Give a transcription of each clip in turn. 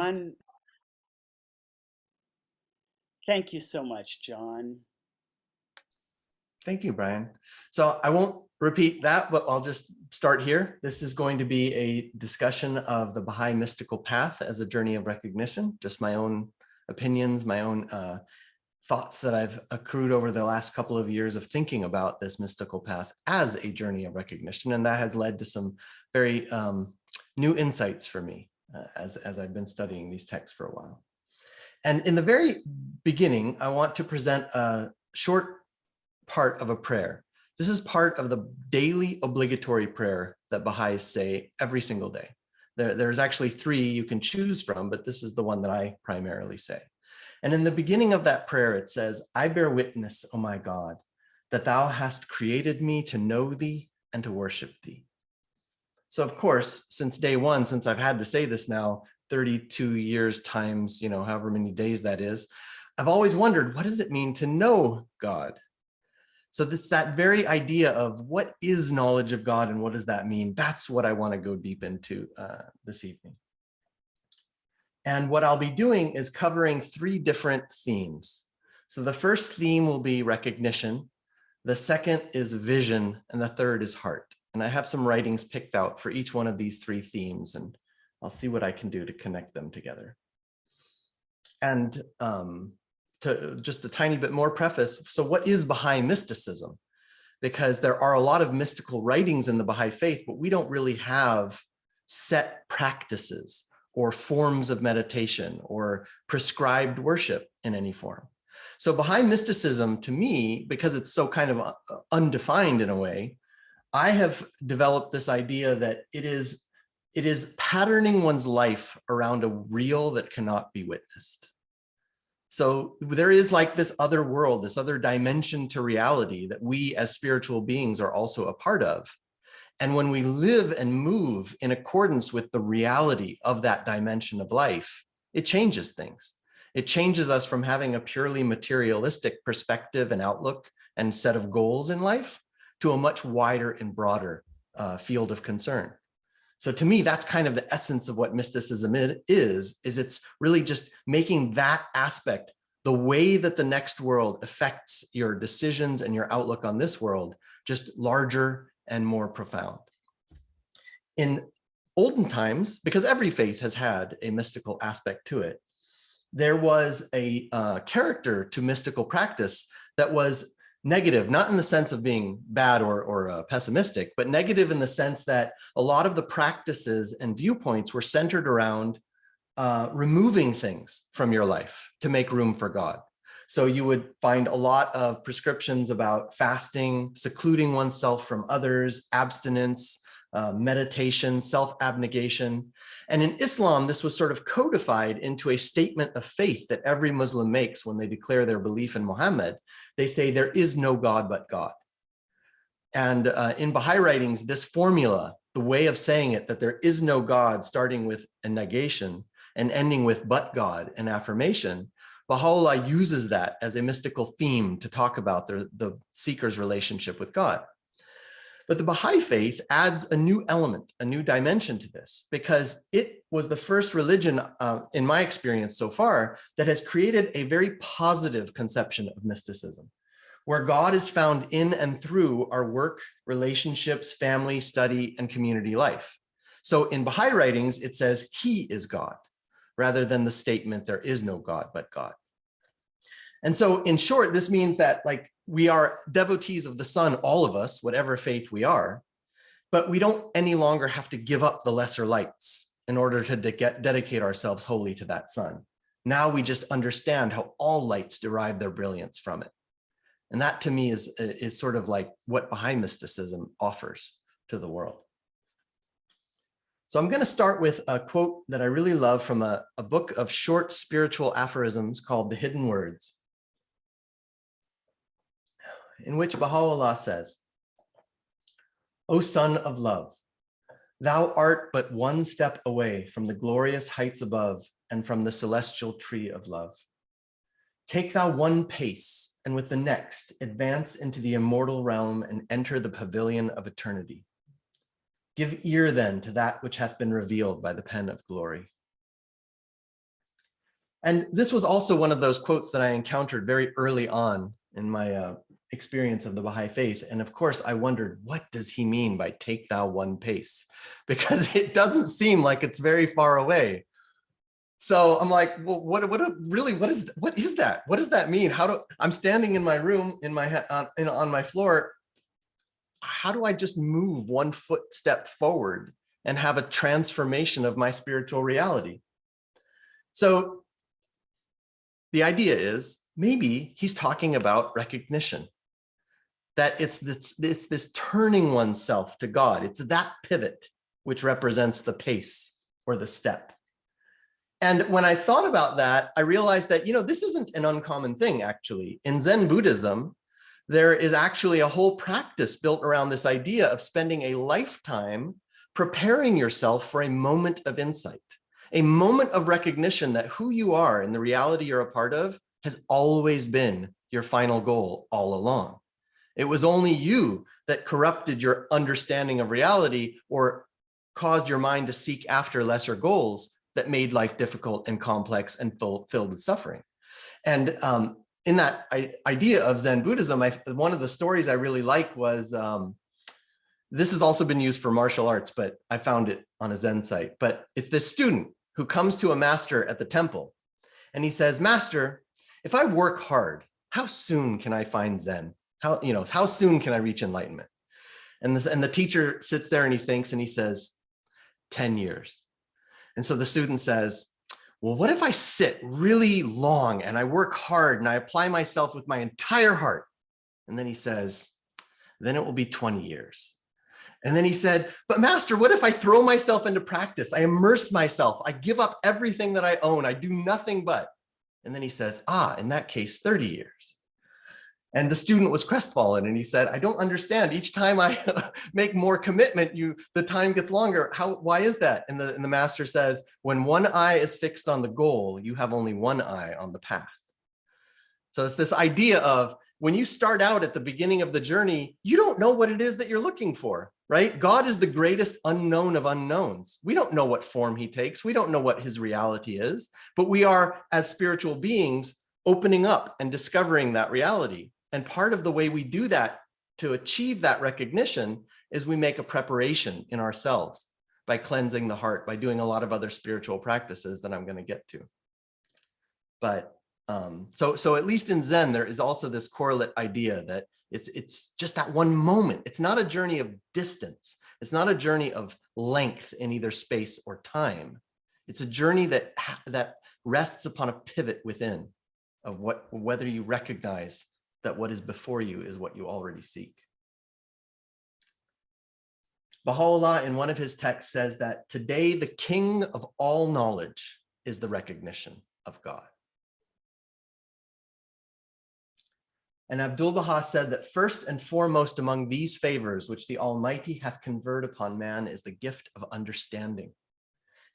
John. Thank you so much, John. Thank you, Brian. So I won't repeat that, but I'll just start here. This is going to be a discussion of the Baha'i mystical path as a journey of recognition, just my own opinions, my own thoughts that I've accrued over the last couple of years of thinking about this mystical path as a journey of recognition. And that has led to some very new insights for me as I've been studying these texts for a while. And in the very beginning, I want to present a short part of a prayer. This is part of the daily obligatory prayer that Baha'is say every single day. There's actually 3 you can choose from, but this is the one that I primarily say. And in the beginning of that prayer, it says, "I bear witness, O my God, that thou hast created me to know thee and to worship thee." So of course, since day one, since I've had to say this now 32 years times, however many days that is, I've always wondered, what does it mean to know God? So it's that very idea of what is knowledge of God and what does that mean? That's what I want to go deep into this evening. And what I'll be doing is covering 3 different themes. So the first theme will be recognition. The second is vision, and the third is heart. And I have some writings picked out for each one of these 3 themes, and I'll see what I can do to connect them together. And to just a tiny bit more preface, so what is Baha'i mysticism? Because there are a lot of mystical writings in the Baha'i faith, but we don't really have set practices or forms of meditation or prescribed worship in any form. So Baha'i mysticism, to me, because it's so kind of undefined in a way, I have developed this idea that it is patterning one's life around a real that cannot be witnessed. So there is like this other world, this other dimension to reality that we as spiritual beings are also a part of. And when we live and move in accordance with the reality of that dimension of life, it changes things. It changes us from having a purely materialistic perspective and outlook and set of goals in life to a much wider and broader field of concern. So to me, that's kind of the essence of what mysticism is it's really just making that aspect, the way that the next world affects your decisions and your outlook on this world, just larger and more profound. In olden times, because every faith has had a mystical aspect to it, there was a character to mystical practice that was negative, not in the sense of being bad or pessimistic, but negative in the sense that a lot of the practices and viewpoints were centered around removing things from your life to make room for God. So you would find a lot of prescriptions about fasting, secluding oneself from others, abstinence, meditation, self-abnegation. And in Islam, this was sort of codified into a statement of faith that every Muslim makes when they declare their belief in Muhammad. They say there is no God but God. And in Baha'i writings, this formula, the way of saying it, that there is no God, starting with a negation and ending with but God, an affirmation, Baha'u'llah uses that as a mystical theme to talk about the seeker's relationship with God. But the Baha'i faith adds a new element, a new dimension to this, because it was the first religion, in my experience so far, that has created a very positive conception of mysticism, where God is found in and through our work, relationships, family, study, and community life. So in Baha'i writings, it says he is God, rather than the statement there is no God but God. And so in short, this means that we are devotees of the sun, all of us, whatever faith we are, but we don't any longer have to give up the lesser lights in order to dedicate ourselves wholly to that sun. Now we just understand how all lights derive their brilliance from it. And that to me is sort of like what Baha'i mysticism offers to the world. So I'm going to start with a quote that I really love from a book of short spiritual aphorisms called The Hidden Words, in which Baha'u'llah says, "O son of love, thou art but one step away from the glorious heights above and from the celestial tree of love. Take thou one pace, and with the next advance into the immortal realm and enter the pavilion of eternity. Give ear then to that which hath been revealed by the pen of glory." And this was also one of those quotes that I encountered very early on in my experience of the Baha'i faith. And of course, I wondered, what does he mean by take thou one pace? Because it doesn't seem like it's very far away. So I'm like, well, what is that? What does that mean? I'm standing in my room on my floor. How do I just move one footstep forward and have a transformation of my spiritual reality? So the idea is maybe he's talking about recognition, that it's this turning oneself to God. It's that pivot which represents the pace or the step. And when I thought about that, I realized that, this isn't an uncommon thing, actually. In Zen Buddhism, there is actually a whole practice built around this idea of spending a lifetime preparing yourself for a moment of insight, a moment of recognition that who you are and the reality you're a part of has always been your final goal all along. It was only you that corrupted your understanding of reality or caused your mind to seek after lesser goals that made life difficult and complex and filled with suffering. And in that idea of Zen Buddhism, one of the stories I really like was, this has also been used for martial arts, but I found it on a Zen site. But it's this student who comes to a master at the temple and he says, "Master, if I work hard, how soon can I find Zen? How soon can I reach enlightenment?" And the teacher sits there and he thinks and he says, 10 years. And so the student says, "Well, what if I sit really long and I work hard and I apply myself with my entire heart?" And then he says, "Then it will be 20 years. And then he said, "But master, what if I throw myself into practice? I immerse myself. I give up everything that I own. I do nothing but." And then he says, "In that case, 30 years. And the student was crestfallen and he said, "I don't understand. Each time I make more commitment, the time gets longer. Why is that?" And the master says, "When one eye is fixed on the goal, you have only one eye on the path." So it's this idea of when you start out at the beginning of the journey, you don't know what it is that you're looking for, right? God is the greatest unknown of unknowns. We don't know what form he takes. We don't know what his reality is, but we are, as spiritual beings, opening up and discovering that reality. And part of the way we do that to achieve that recognition is we make a preparation in ourselves by cleansing the heart, by doing a lot of other spiritual practices that I'm going to get to. But so at least in Zen, there is also this correlate idea that it's just that one moment. It's not a journey of distance. It's not a journey of length in either space or time. It's a journey that rests upon a pivot within of whether you recognize that what is before you is what you already seek. Baha'u'llah, in one of his texts, says that today the king of all knowledge is the recognition of God. And Abdu'l-Baha said that first and foremost among these favors which the Almighty hath conferred upon man is the gift of understanding.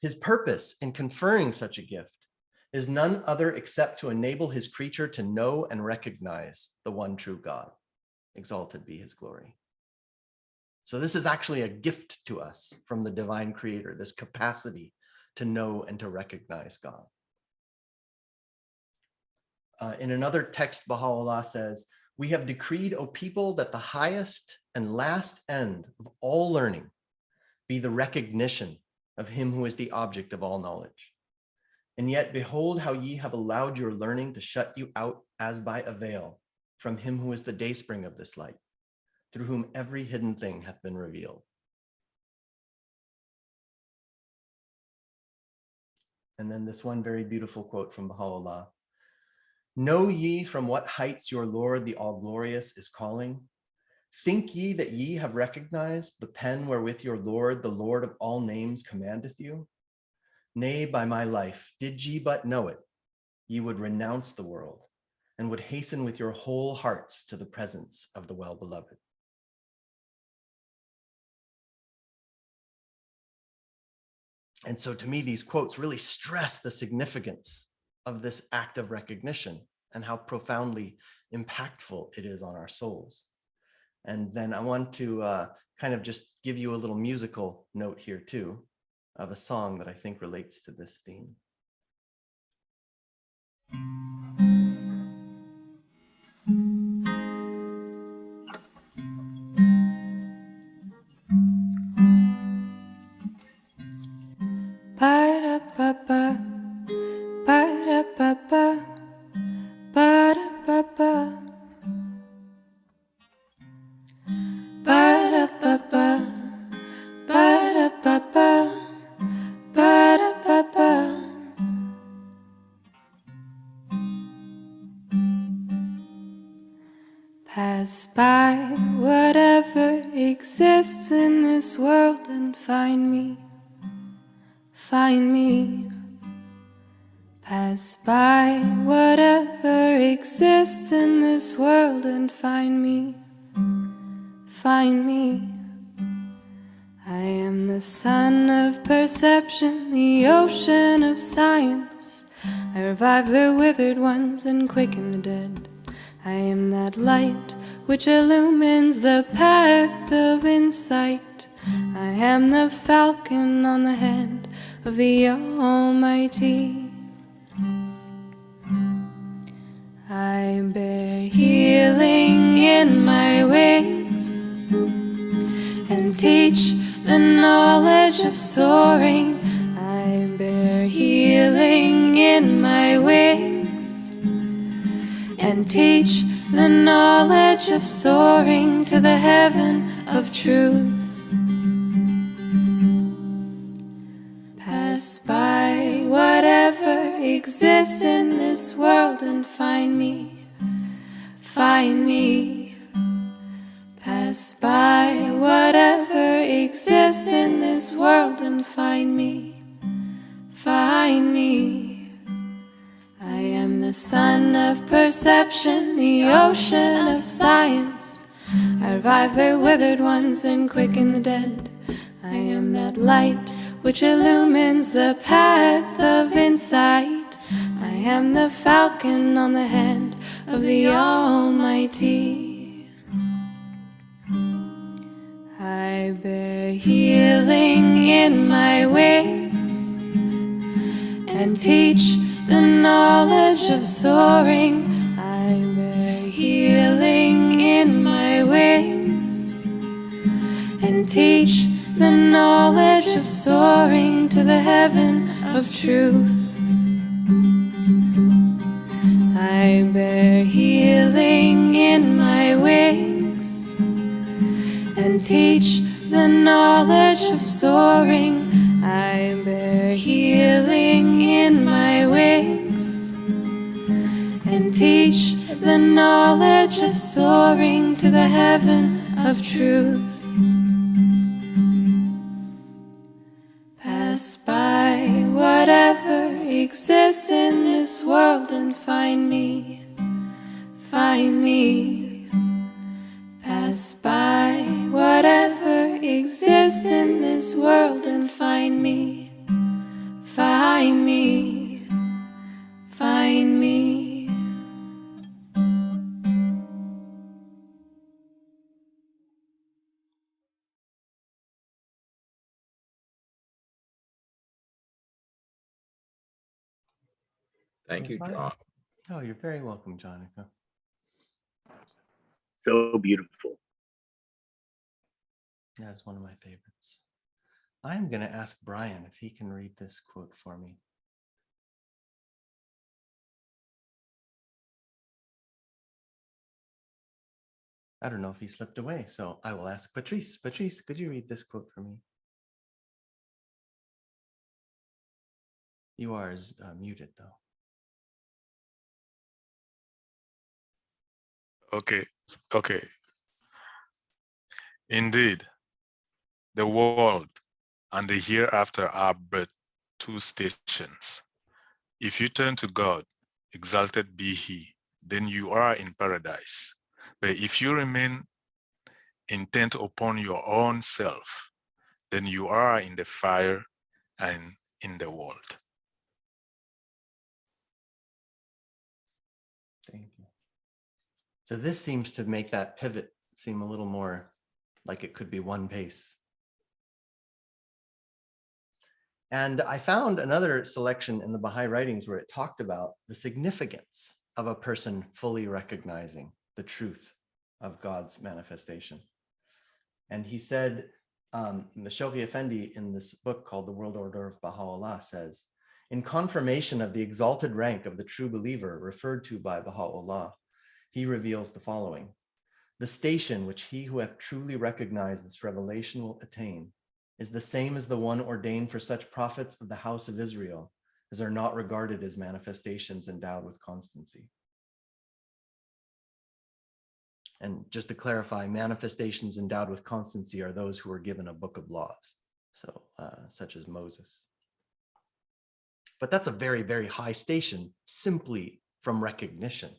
His purpose in conferring such a gift is none other except to enable his creature to know and recognize the one true God. Exalted be his glory. So this is actually a gift to us from the divine creator, this capacity to know and to recognize God. In another text, Baha'u'llah says, "We have decreed, O people, that the highest and last end of all learning be the recognition of him who is the object of all knowledge. And yet behold how ye have allowed your learning to shut you out as by a veil from him who is the dayspring of this light, through whom every hidden thing hath been revealed." And then this one very beautiful quote from Baha'u'llah. "Know ye from what heights your Lord, the all-glorious, is calling? Think ye that ye have recognized the pen wherewith your Lord, the Lord of all names, commandeth you? Nay, by my life, did ye but know it, ye would renounce the world and would hasten with your whole hearts to the presence of the well-beloved." And so to me, these quotes really stress the significance of this act of recognition and how profoundly impactful it is on our souls. And then I want to kind of just give you a little musical note here too, of a song that I think relates to this theme. Pass by whatever exists in this world and find me, find me. Pass by whatever exists in this world and find me, find me. I am the sun of perception, the ocean of science. I revive the withered ones and quicken the dead. I am that light which illumines the path of insight. I am the falcon on the hand of the Almighty. I bear healing in my wings and teach the knowledge of soaring. I bear healing in my wings and teach the knowledge of soaring to the heaven of truth. Pass by whatever exists in this world and find me, find me. Pass by whatever exists in this world and find me, find me. I am the sun of perception, the ocean of science. I revive the withered ones and quicken the dead. I am that light which illumines the path of insight. I am the falcon on the hand of the Almighty. I bear healing in my wings and teach the knowledge of soaring. I bear healing in my wings and teach the knowledge of soaring to the heaven of truth. I bear healing in my wings and teach the knowledge of soaring. I bear healing in my wings and teach the knowledge of soaring to the heaven of truth. Pass by whatever exists in this world and find me, find me. Pass by whatever exists in this world and find me, find me, find me. Thank you, John. Oh, you're very welcome, Jonica. So beautiful. That's one of my favorites. I'm going to ask Brian if he can read this quote for me. I don't know if he slipped away, so I will ask Patrice. Patrice, could you read this quote for me? You are muted, though. Okay. Indeed, the world and the hereafter are but two stations. If you turn to God, exalted be he, then you are in paradise. But if you remain intent upon your own self, then you are in the fire and in the world. Thank you. So this seems to make that pivot seem a little more like it could be one pace. And I found another selection in the Baha'i writings where it talked about the significance of a person fully recognizing the truth of God's manifestation. And he said, the Shoghi Effendi in this book called The World Order of Baha'u'llah says, in confirmation of the exalted rank of the true believer referred to by Baha'u'llah, he reveals the following: the station which he who hath truly recognized this revelation will attain is the same as the one ordained for such prophets of the house of Israel as are not regarded as manifestations endowed with constancy. And just to clarify, manifestations endowed with constancy are those who are given a book of laws, so such as Moses. But that's a very, very high station simply from recognition.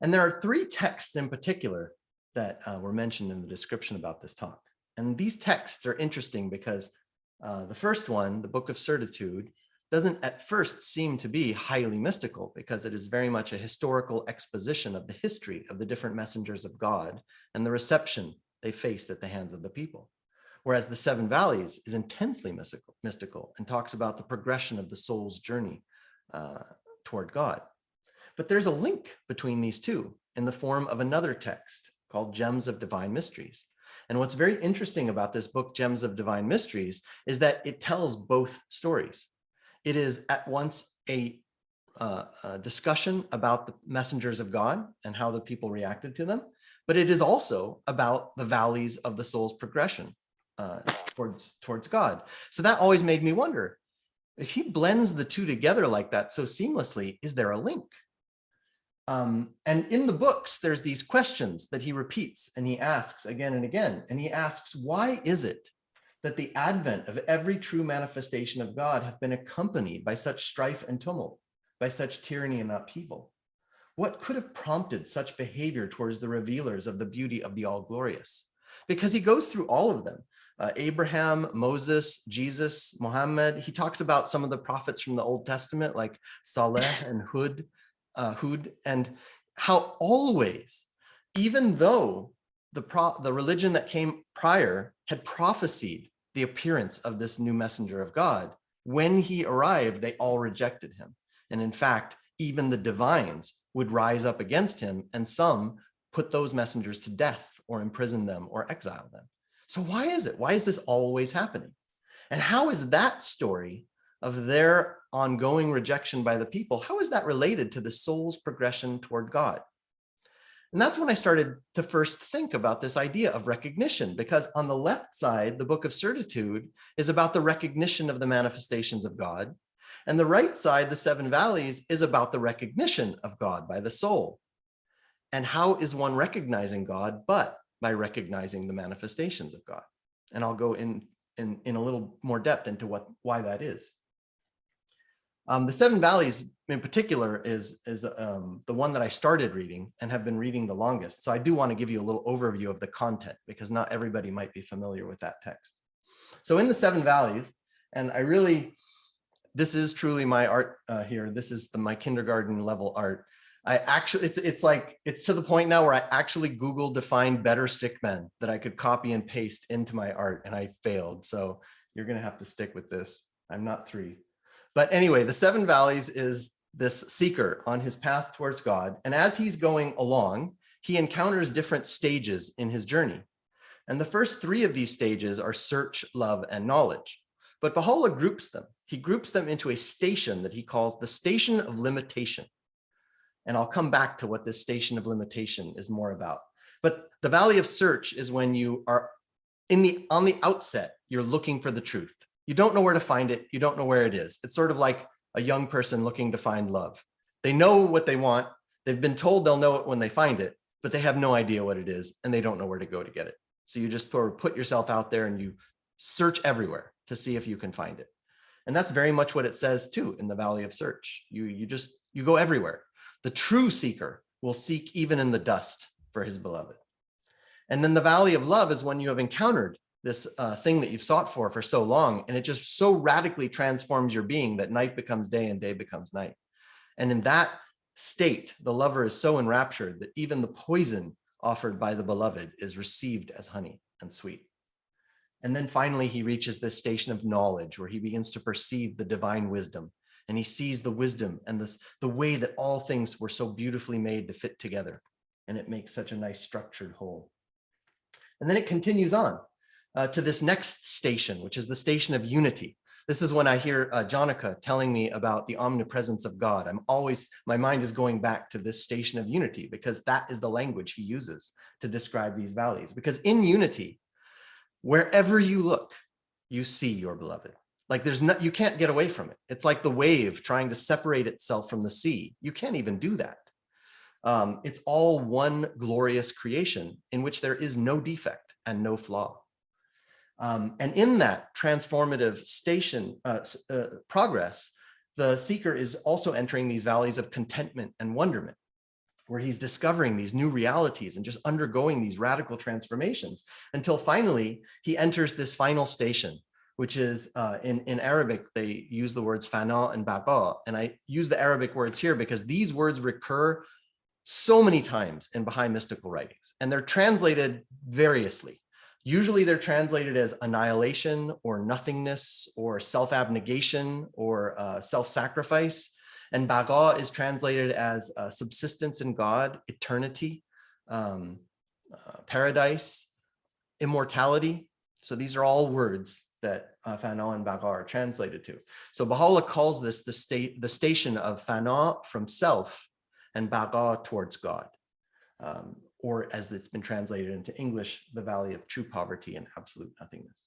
And there are three texts in particular that were mentioned in the description about this talk. And these texts are interesting because the first one, the Book of Certitude, doesn't at first seem to be highly mystical because it is very much a historical exposition of the history of the different messengers of God and the reception they faced at the hands of the people. Whereas the Seven Valleys is intensely mystical and talks about the progression of the soul's journey toward God. But there's a link between these two in the form of another text called Gems of Divine Mysteries. And what's very interesting about this book, Gems of Divine Mysteries, is that it tells both stories. It is at once a discussion about the messengers of God and how the people reacted to them, but it is also about the valleys of the soul's progression towards God. So that always made me wonder, if he blends the two together like that so seamlessly, is there a link? And in the books, there's these questions that he repeats and he asks again and again. And he asks, why is it that the advent of every true manifestation of God hath been accompanied by such strife and tumult, by such tyranny and upheaval? What could have prompted such behavior towards the revealers of the beauty of the all-glorious? Because he goes through all of them. Abraham, Moses, Jesus, Muhammad. He talks about some of the prophets from the Old Testament, like Saleh and Hud, and how always, even though the religion that came prior had prophesied the appearance of this new messenger of God, when he arrived, they all rejected him. And in fact, even the divines would rise up against him, and some put those messengers to death or imprison them or exile them. So why is it? Why is this always happening? And how is that story of their ongoing rejection by the people, how is that related to the soul's progression toward God? And that's when I started to first think about this idea of recognition, because on the left side, the Book of Certitude is about the recognition of the manifestations of God. And the right side, the Seven Valleys, is about the recognition of God by the soul. And how is one recognizing God but by recognizing the manifestations of God? And I'll go in a little more depth into why that is. The Seven Valleys in particular is the one that I started reading and have been reading the longest. So I do want to give you a little overview of the content because not everybody might be familiar with that text. So in the Seven Valleys, and this is truly my art here. This is my kindergarten level art. I actually, it's to the point now where I actually Googled to find better stickmen that I could copy and paste into my art, and I failed. So you're going to have to stick with this. I'm not 3. But anyway, the Seven Valleys is this seeker on his path towards God. And as he's going along, he encounters different stages in his journey. And the first 3 of these stages are search, love, and knowledge. But Baha'u'llah groups them. He groups them into a station that he calls the station of limitation. And I'll come back to what this station of limitation is more about. But the valley of search is when you are on the outset, you're looking for the truth. You don't know where to find it. You don't know where it is. It's sort of like a young person looking to find love. They know what they want. They've been told they'll know it when they find it, but they have no idea what it is and they don't know where to go to get it. So you just sort of put yourself out there and you search everywhere to see if you can find it. And that's very much what it says too in the Valley of Search. You go everywhere. The true seeker will seek even in the dust for his beloved. And then the Valley of Love is when you have encountered this thing that you've sought for so long, and it just so radically transforms your being that night becomes day and day becomes night. And in that state, the lover is so enraptured that even the poison offered by the beloved is received as honey and sweet. And then finally, he reaches this station of knowledge where he begins to perceive the divine wisdom, and he sees the wisdom and the way that all things were so beautifully made to fit together, and it makes such a nice structured whole. And then it continues on to this next station, which is the station of unity. This is when I hear Jonica telling me about the omnipresence of God. My mind is going back to this station of unity because that is the language he uses to describe these valleys. Because in unity, wherever you look, you see your beloved. Like you can't get away from it. It's like the wave trying to separate itself from the sea. You can't even do that. It's all one glorious creation in which there is no defect and no flaw. And in that transformative progress, the seeker is also entering these valleys of contentment and wonderment, where he's discovering these new realities and just undergoing these radical transformations until finally he enters this final station, which is in Arabic, they use the words fana and baqa. And I use the Arabic words here because these words recur so many times in Baha'i mystical writings, and they're translated variously. Usually they're translated as annihilation or nothingness or self-abnegation or self-sacrifice. And baqa is translated as subsistence in God, eternity, paradise, immortality. So these are all words that fana and baqa are translated to. So Baha'u'llah calls this the station of fana from self and baqa towards God. Or as it's been translated into English, the valley of true poverty and absolute nothingness.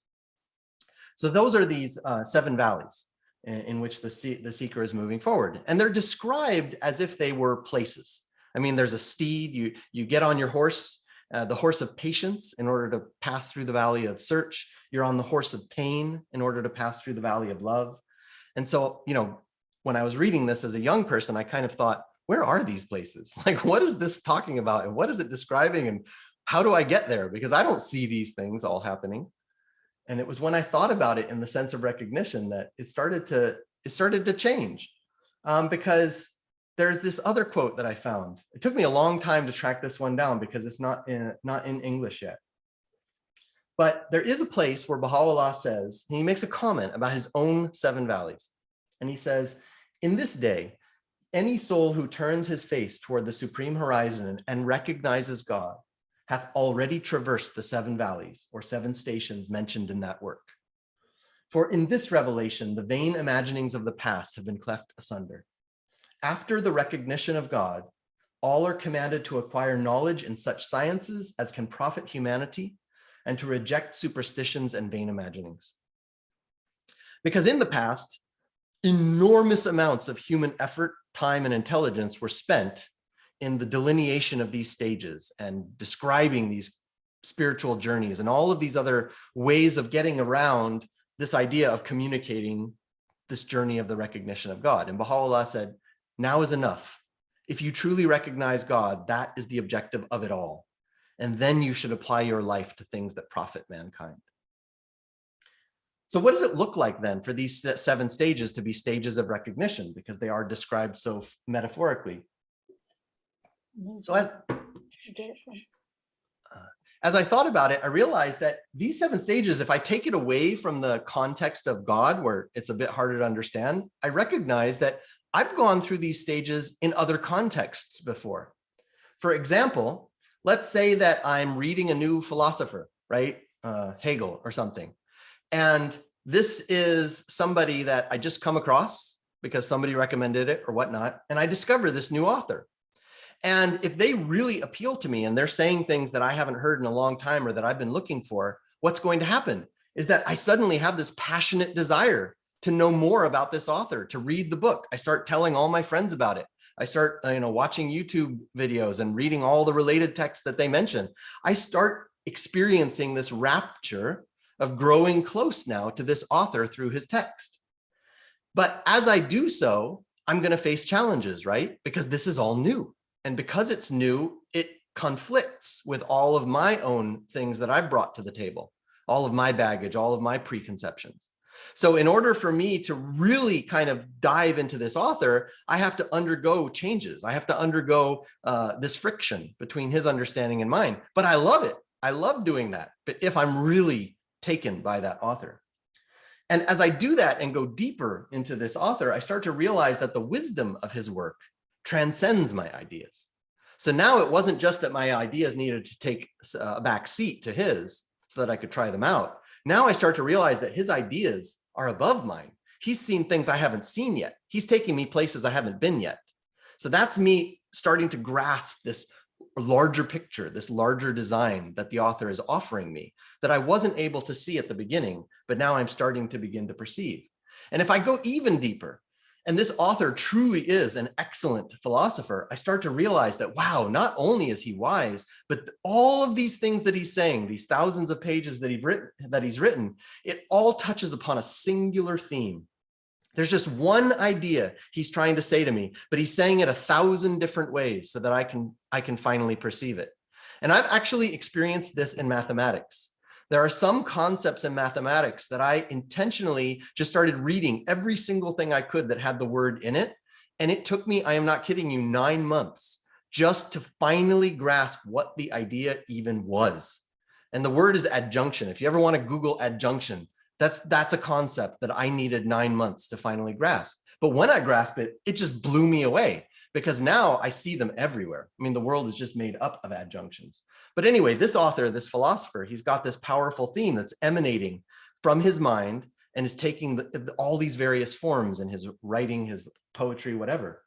So those are these 7 valleys in which the seeker is moving forward. And they're described as if they were places. I mean, there's a steed, you get on your horse, the horse of patience in order to pass through the valley of search. You're on the horse of pain in order to pass through the valley of love. And so, you know, when I was reading this as a young person, I kind of thought, where are these places? Like, what is this talking about? And what is it describing? And how do I get there? Because I don't see these things all happening. And it was when I thought about it in the sense of recognition that it started to change. Because there's this other quote that I found. It took me a long time to track this one down because it's not in English yet. But there is a place where Baha'u'llah says, he makes a comment about his own 7 valleys. And he says, in this day, any soul who turns his face toward the supreme horizon and recognizes God hath already traversed the 7 valleys or 7 stations mentioned in that work. For in this revelation, the vain imaginings of the past have been cleft asunder. After the recognition of God, all are commanded to acquire knowledge in such sciences as can profit humanity and to reject superstitions and vain imaginings. Because in the past, enormous amounts of human effort, time, and intelligence were spent in the delineation of these stages and describing these spiritual journeys and all of these other ways of getting around this idea of communicating this journey of the recognition of God. And Baha'u'llah said, now is enough. If you truly recognize God, that is the objective of it all. And then you should apply your life to things that profit mankind. So what does it look like then for these 7 stages to be stages of recognition, because they are described so metaphorically? So as I thought about it, I realized that these 7 stages, if I take it away from the context of God, where it's a bit harder to understand, I recognize that I've gone through these stages in other contexts before. For example, let's say that I'm reading a new philosopher, right? Hegel or something. And this is somebody that I just come across because somebody recommended it or whatnot. And I discover this new author. And if they really appeal to me and they're saying things that I haven't heard in a long time or that I've been looking for, what's going to happen is that I suddenly have this passionate desire to know more about this author, to read the book. I start telling all my friends about it. I start watching YouTube videos and reading all the related texts that they mention. I start experiencing this rapture of growing close now to this author through his text. But as I do so, I'm going to face challenges, right? Because this is all new. And because it's new, it conflicts with all of my own things that I've brought to the table, all of my baggage, all of my preconceptions. So in order for me to really kind of dive into this author, I have to undergo changes. I have to undergo this friction between his understanding and mine. But I love it. I love doing that. But if I'm really taken by that author. And as I do that and go deeper into this author, I start to realize that the wisdom of his work transcends my ideas. So now it wasn't just that my ideas needed to take a back seat to his so that I could try them out. Now I start to realize that his ideas are above mine. He's seen things I haven't seen yet. He's taking me places I haven't been yet. So that's me starting to grasp this larger picture, this larger design that the author is offering me that I wasn't able to see at the beginning, but now I'm starting to begin to perceive. And if I go even deeper and this author truly is an excellent philosopher, I start to realize that, wow, not only is he wise, but all of these things that he's saying, these thousands of pages that he's written, it all touches upon a singular theme. There's just one idea he's trying to say to me, but he's saying it 1,000 different ways so that I can finally perceive it. And I've actually experienced this in mathematics. There are some concepts in mathematics that I intentionally just started reading every single thing I could that had the word in it. And it took me, I am not kidding you, 9 months just to finally grasp what the idea even was. And the word is adjunction. If you ever want to Google adjunction, that's a concept that I needed 9 months to finally grasp. But when I grasped it, it just blew me away, because now I see them everywhere. I mean, the world is just made up of adjunctions. But anyway, this author, this philosopher, he's got this powerful theme that's emanating from his mind and is taking all these various forms in his writing, his poetry, whatever.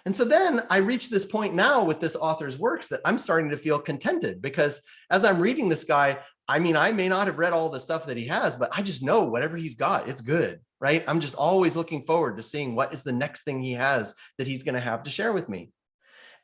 And so then I reach this point now with this author's works that I'm starting to feel contented, because as I'm reading this guy, I mean, I may not have read all the stuff that he has, but I just know whatever he's got, it's good, right? I'm just always looking forward to seeing what is the next thing he has that he's going to have to share with me.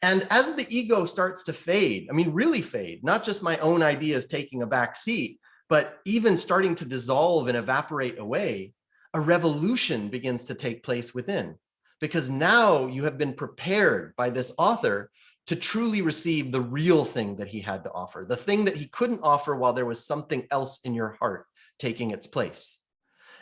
And as the ego starts to fade, I mean, really fade, not just my own ideas taking a back seat, but even starting to dissolve and evaporate away, a revolution begins to take place within. Because now you have been prepared by this author to truly receive the real thing that he had to offer, the thing that he couldn't offer while there was something else in your heart taking its place.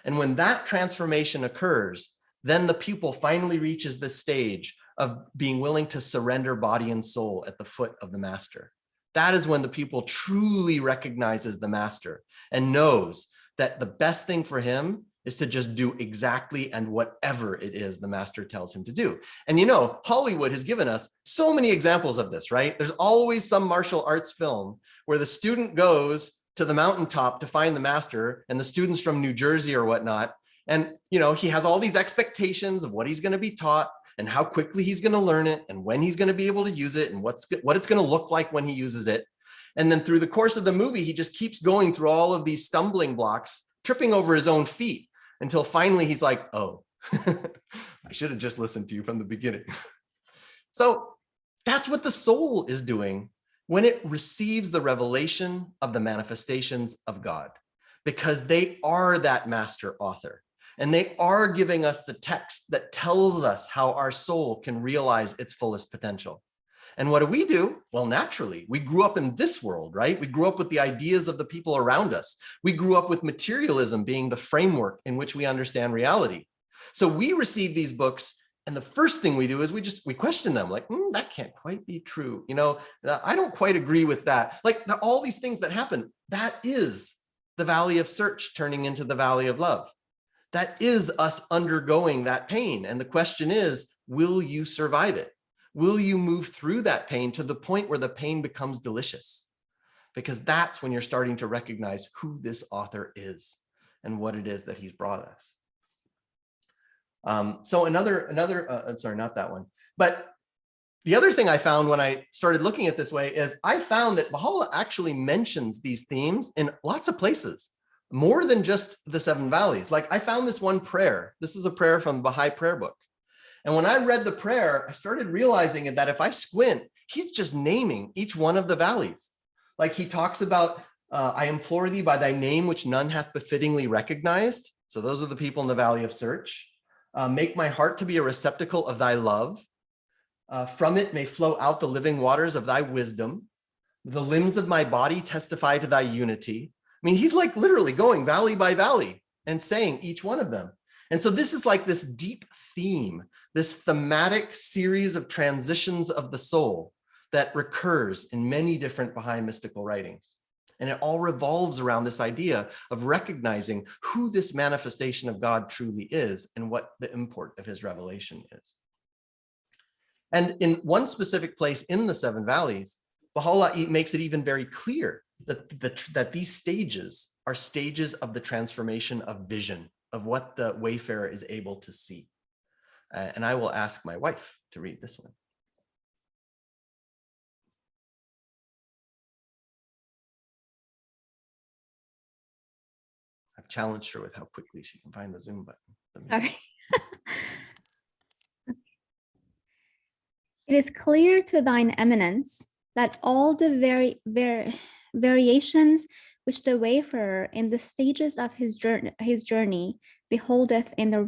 And when that transformation occurs, then the pupil finally reaches this stage of being willing to surrender body and soul at the foot of the master. That is when the pupil truly recognizes the master and knows that the best thing for him is to just do exactly and whatever it is the master tells him to do. And you know, Hollywood has given us so many examples of this, right? There's always some martial arts film where the student goes to the mountaintop to find the master, and the student's from New Jersey or whatnot. And you know, he has all these expectations of what he's going to be taught and how quickly he's going to learn it and when he's going to be able to use it and what it's going to look like when he uses it. And then through the course of the movie, he just keeps going through all of these stumbling blocks, tripping over his own feet, until finally he's like, oh, I should have just listened to you from the beginning. So that's what the soul is doing when it receives the revelation of the manifestations of God, because they are that master author. And they are giving us the text that tells us how our soul can realize its fullest potential. And what do? Well, naturally, we grew up in this world, right? We grew up with the ideas of the people around us. We grew up with materialism being the framework in which we understand reality. So we receive these books, and the first thing we do is we question them, like, that can't quite be true. You know, I don't quite agree with that. Like all these things that happen, that is the valley of search turning into the valley of love. That is us undergoing that pain. And the question is, will you survive it? Will you move through that pain to the point where the pain becomes delicious? Because that's when you're starting to recognize who this author is and what it is that he's brought us. So sorry, not that one. But the other thing I found when I started looking at this way is I found that Baha'u'llah actually mentions these themes in lots of places, more than just the 7 valleys. Like I found this one prayer. This is a prayer from the Baha'i prayer book. And when I read the prayer, I started realizing that if I squint, he's just naming each one of the valleys. Like he talks about, I implore thee by thy name, which none hath befittingly recognized. So those are the people in the valley of search. Make my heart to be a receptacle of thy love. From it may flow out the living waters of thy wisdom. The limbs of my body testify to thy unity. I mean, he's like literally going valley by valley and saying each one of them. And so this is like this deep theme, this thematic series of transitions of the soul that recurs in many different Baha'i mystical writings. And it all revolves around this idea of recognizing who this manifestation of God truly is and what the import of his revelation is. And in one specific place in the 7 valleys, Baha'u'llah makes it even very clear that these stages are stages of the transformation of vision, of what the wayfarer is able to see. And I will ask my wife to read this one. I've challenged her with how quickly she can find the Zoom button. Sorry. It is clear to thine eminence that all the variations which the wayfarer in the stages of his journey beholdeth in the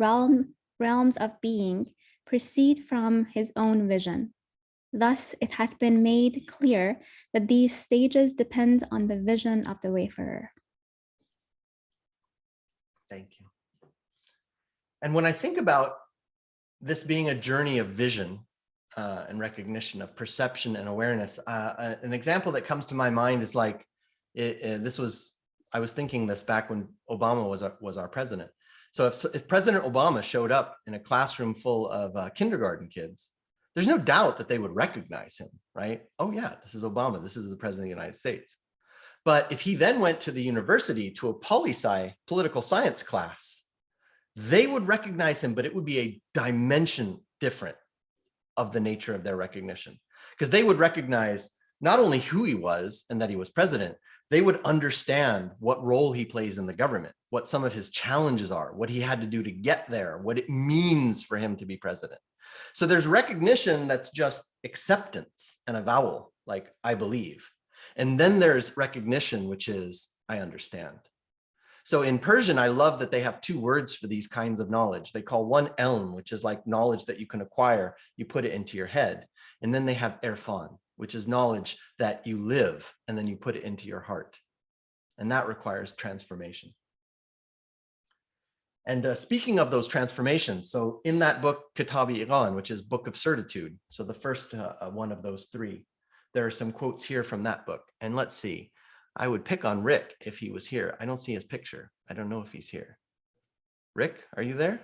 realms of being proceed from his own vision. Thus it hath been made clear that these stages depend on the vision of the wayfarer. Thank you. And when I think about this being a journey of vision and recognition, of perception and awareness, an example that comes to my mind is like, I was thinking this back when Obama was our president. So if President Obama showed up in a classroom full of kindergarten kids, there's no doubt that they would recognize him, right? Oh yeah, this is Obama, this is the president of the United States. But if he then went to the university to a poli-sci political science class, they would recognize him, but it would be a dimension different of the nature of their recognition, because they would recognize not only who he was and that he was president, they would understand what role he plays in the government, what some of his challenges are, what he had to do to get there, what it means for him to be president. So there's recognition that's just acceptance and avowal, like I believe. And then there's recognition, which is I understand. So in Persian, I love that they have two words for these kinds of knowledge. They call one ilm, which is like knowledge that you can acquire, you put it into your head. And then they have irfan, which is knowledge that you live and then you put it into your heart. And that requires transformation. And speaking of those transformations, so in that book, Cultivating, which is Book of Certitude, so the first one of those three, there are some quotes here from that book. And let's see, I would pick on Rick if he was here. I don't see his picture. I don't know if he's here. Rick, are you there?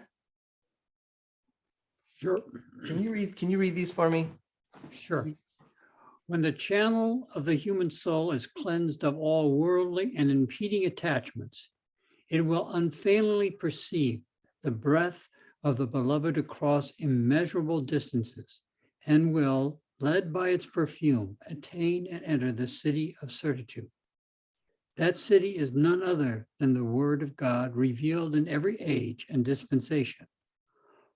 Sure. Can you read these for me? Sure. When the channel of the human soul is cleansed of all worldly and impeding attachments, it will unfailingly perceive the breath of the beloved across immeasurable distances and will, led by its perfume, attain and enter the city of certitude. That city is none other than the word of God revealed in every age and dispensation.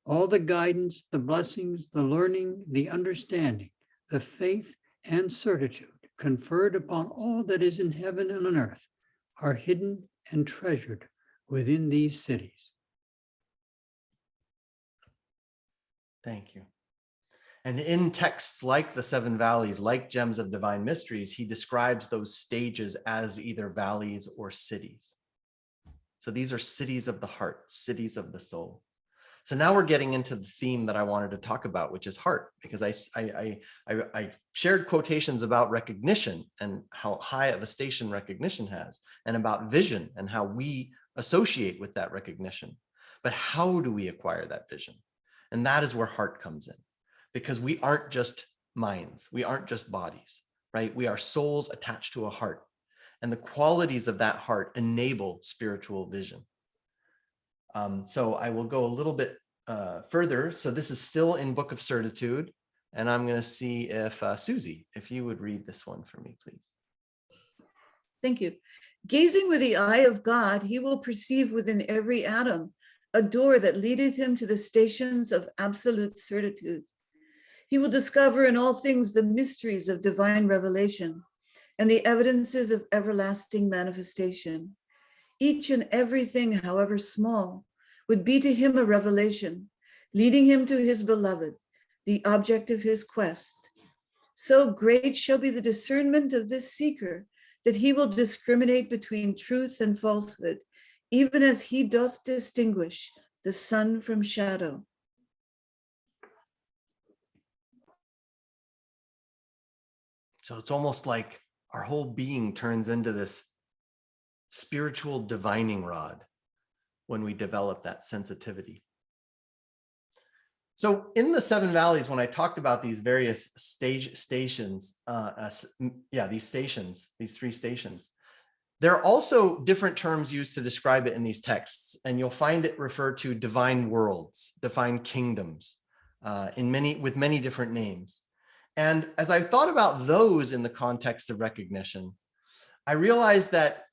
All the guidance, the blessings, the learning, the understanding, the faith and certitude conferred upon all that is in heaven and on earth are hidden and treasured within these cities. Thank you. And in texts like the Seven Valleys, like Gems of Divine Mysteries, he describes those stages as either valleys or cities. So these are cities of the heart, cities of the soul. So now we're getting into the theme that I wanted to talk about, which is heart, because I shared quotations about recognition and how high of a station recognition has, and about vision and how we associate with that recognition. But how do we acquire that vision? And that is where heart comes in, because we aren't just minds, we aren't just bodies, right? We are souls attached to a heart, and the qualities of that heart enable spiritual vision. So I will go a little bit further. So this is still in Book of Certitude, and I'm going to see if Susie, if you would read this one for me, please. Thank you. Gazing with the eye of God, he will perceive within every atom a door that leadeth him to the stations of absolute certitude. He will discover in all things the mysteries of divine revelation and the evidences of everlasting manifestation. Each and everything, however small, would be to him a revelation, leading him to his beloved, the object of his quest. So great shall be the discernment of this seeker that he will discriminate between truth and falsehood, even as he doth distinguish the sun from shadow. So it's almost like our whole being turns into this spiritual divining rod when we develop that sensitivity. So in the Seven Valleys, when I talked about these various stations, these three stations, there are also different terms used to describe it in these texts, and you'll find it referred to divine worlds, divine kingdoms, with many different names. And as I thought about those in the context of recognition, I realized that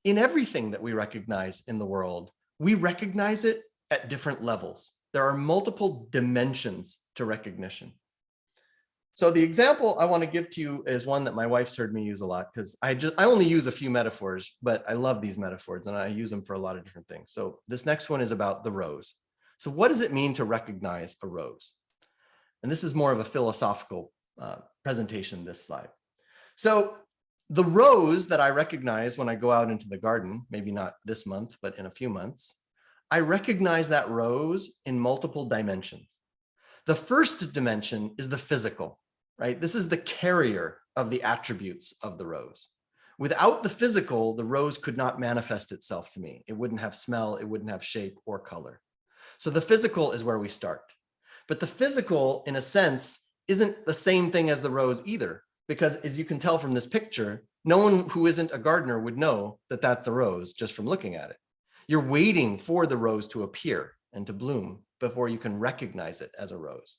in everything that we recognize in the world, we recognize it at different levels. There are multiple dimensions to recognition. So the example I want to give to you is one that my wife's heard me use a lot, because I only use a few metaphors, but I love these metaphors and I use them for a lot of different things. So this next one is about the rose. So what does it mean to recognize a rose? And this is more of a philosophical presentation, this slide. So the rose that I recognize when I go out into the garden, maybe not this month, but in a few months, I recognize that rose in multiple dimensions. The first dimension is the physical, right? This is the carrier of the attributes of the rose. Without the physical, the rose could not manifest itself to me. It wouldn't have smell, it wouldn't have shape or color. So the physical is where we start. But the physical, in a sense, isn't the same thing as the rose either, because as you can tell from this picture, no one who isn't a gardener would know that that's a rose just from looking at it. You're waiting for the rose to appear and to bloom before you can recognize it as a rose.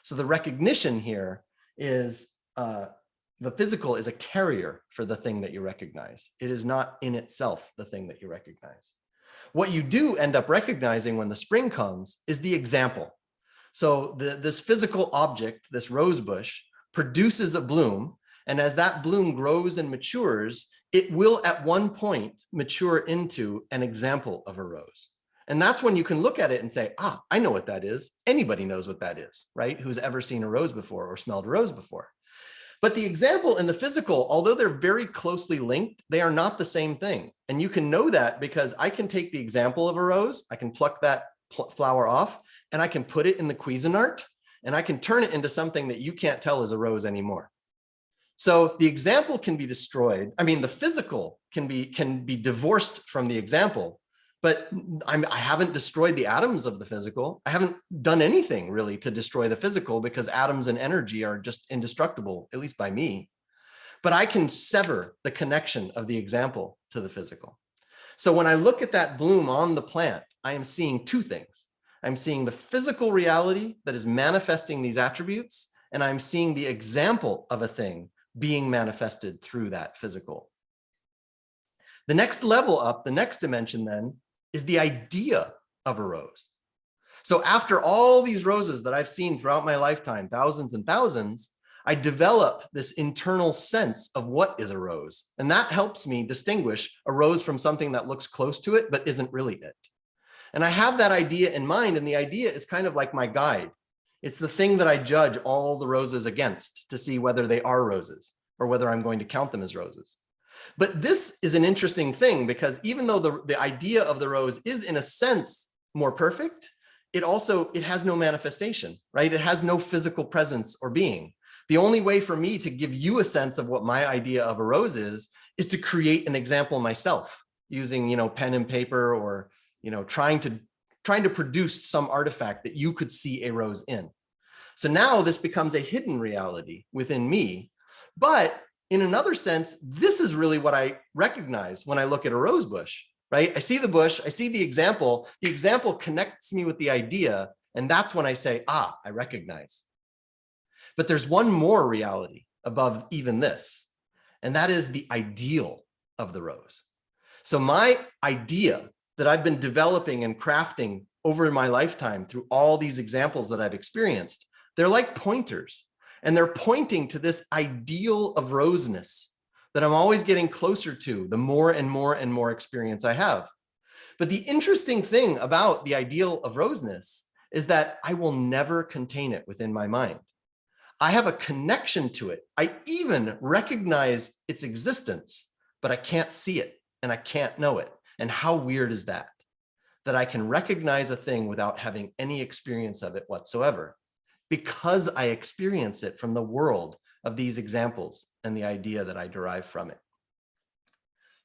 So the recognition here is the physical is a carrier for the thing that you recognize. It is not in itself the thing that you recognize. What you do end up recognizing when the spring comes is the example. So this physical object, this rose bush, produces a bloom. And as that bloom grows and matures, it will at one point mature into an example of a rose. And that's when you can look at it and say, ah, I know what that is. Anybody knows what that is, right? Who's ever seen a rose before or smelled a rose before. But the example and the physical, although they're very closely linked, they are not the same thing. And you can know that because I can take the example of a rose, I can pluck that flower off, and I can put it in the Cuisinart, and I can turn it into something that you can't tell is a rose anymore. So the example can be destroyed. I mean, the physical can be divorced from the example, but I haven't destroyed the atoms of the physical. I haven't done anything really to destroy the physical because atoms and energy are just indestructible, at least by me. But I can sever the connection of the example to the physical. So when I look at that bloom on the plant, I am seeing two things. I'm seeing the physical reality that is manifesting these attributes, and I'm seeing the example of a thing being manifested through that physical. The next level up, the next dimension then, is the idea of a rose. So after all these roses that I've seen throughout my lifetime, thousands and thousands, I develop this internal sense of what is a rose. And that helps me distinguish a rose from something that looks close to it, but isn't really it. And I have that idea in mind, and the idea is kind of like my guide. It's the thing that I judge all the roses against to see whether they are roses or whether I'm going to count them as roses. But this is an interesting thing because even though the idea of the rose is in a sense more perfect, it has no manifestation, right? It has no physical presence or being. The only way for me to give you a sense of what my idea of a rose is to create an example myself using, pen and paper or, trying to produce some artifact that you could see a rose in. So now this becomes a hidden reality within me, but in another sense, this is really what I recognize when I look at a rose bush, right? I see the bush, I see the example connects me with the idea, and that's when I say, ah, I recognize. But there's one more reality above even this, and that is the ideal of the rose. So my idea that I've been developing and crafting over my lifetime through all these examples that I've experienced, they're like pointers. And they're pointing to this ideal of roseness that I'm always getting closer to the more and more and more experience I have. But the interesting thing about the ideal of roseness is that I will never contain it within my mind. I have a connection to it. I even recognize its existence, but I can't see it and I can't know it. And how weird is that? That I can recognize a thing without having any experience of it whatsoever, because I experience it from the world of these examples and the idea that I derive from it.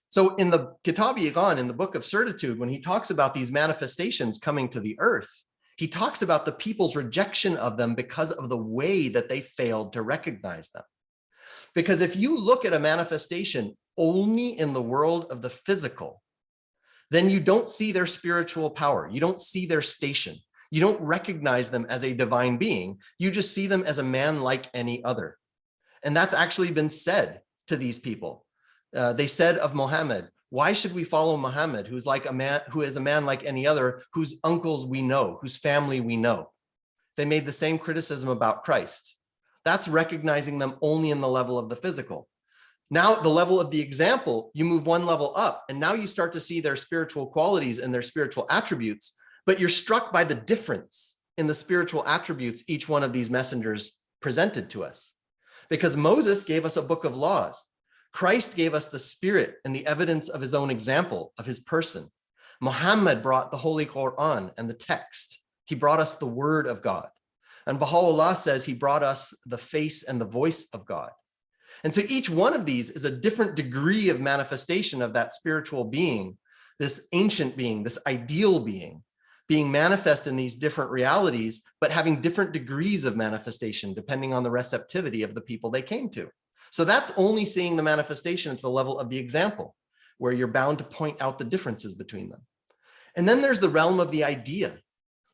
So in the Cultivating, in the book of Certitude, when he talks about these manifestations coming to the earth, he talks about the people's rejection of them because of the way that they failed to recognize them. Because if you look at a manifestation only in the world of the physical, then you don't see their spiritual power. You don't see their station. You don't recognize them as a divine being. You just see them as a man like any other. And that's actually been said to these people. They said of Muhammad, why should we follow Muhammad, who is a man like any other, whose uncles we know, whose family we know? They made the same criticism about Christ. That's recognizing them only in the level of the physical. Now, the level of the example, you move one level up, and now you start to see their spiritual qualities and their spiritual attributes, but you're struck by the difference in the spiritual attributes each one of these messengers presented to us. Because Moses gave us a book of laws. Christ gave us the spirit and the evidence of his own example, of his person. Muhammad brought the Holy Quran and the text. He brought us the word of God. And Baha'u'llah says he brought us the face and the voice of God. And so each one of these is a different degree of manifestation of that spiritual being, this ancient being, this ideal being manifest in these different realities, but having different degrees of manifestation depending on the receptivity of the people they came to. So that's only seeing the manifestation at the level of the example, where you're bound to point out the differences between them. And then there's the realm of the idea.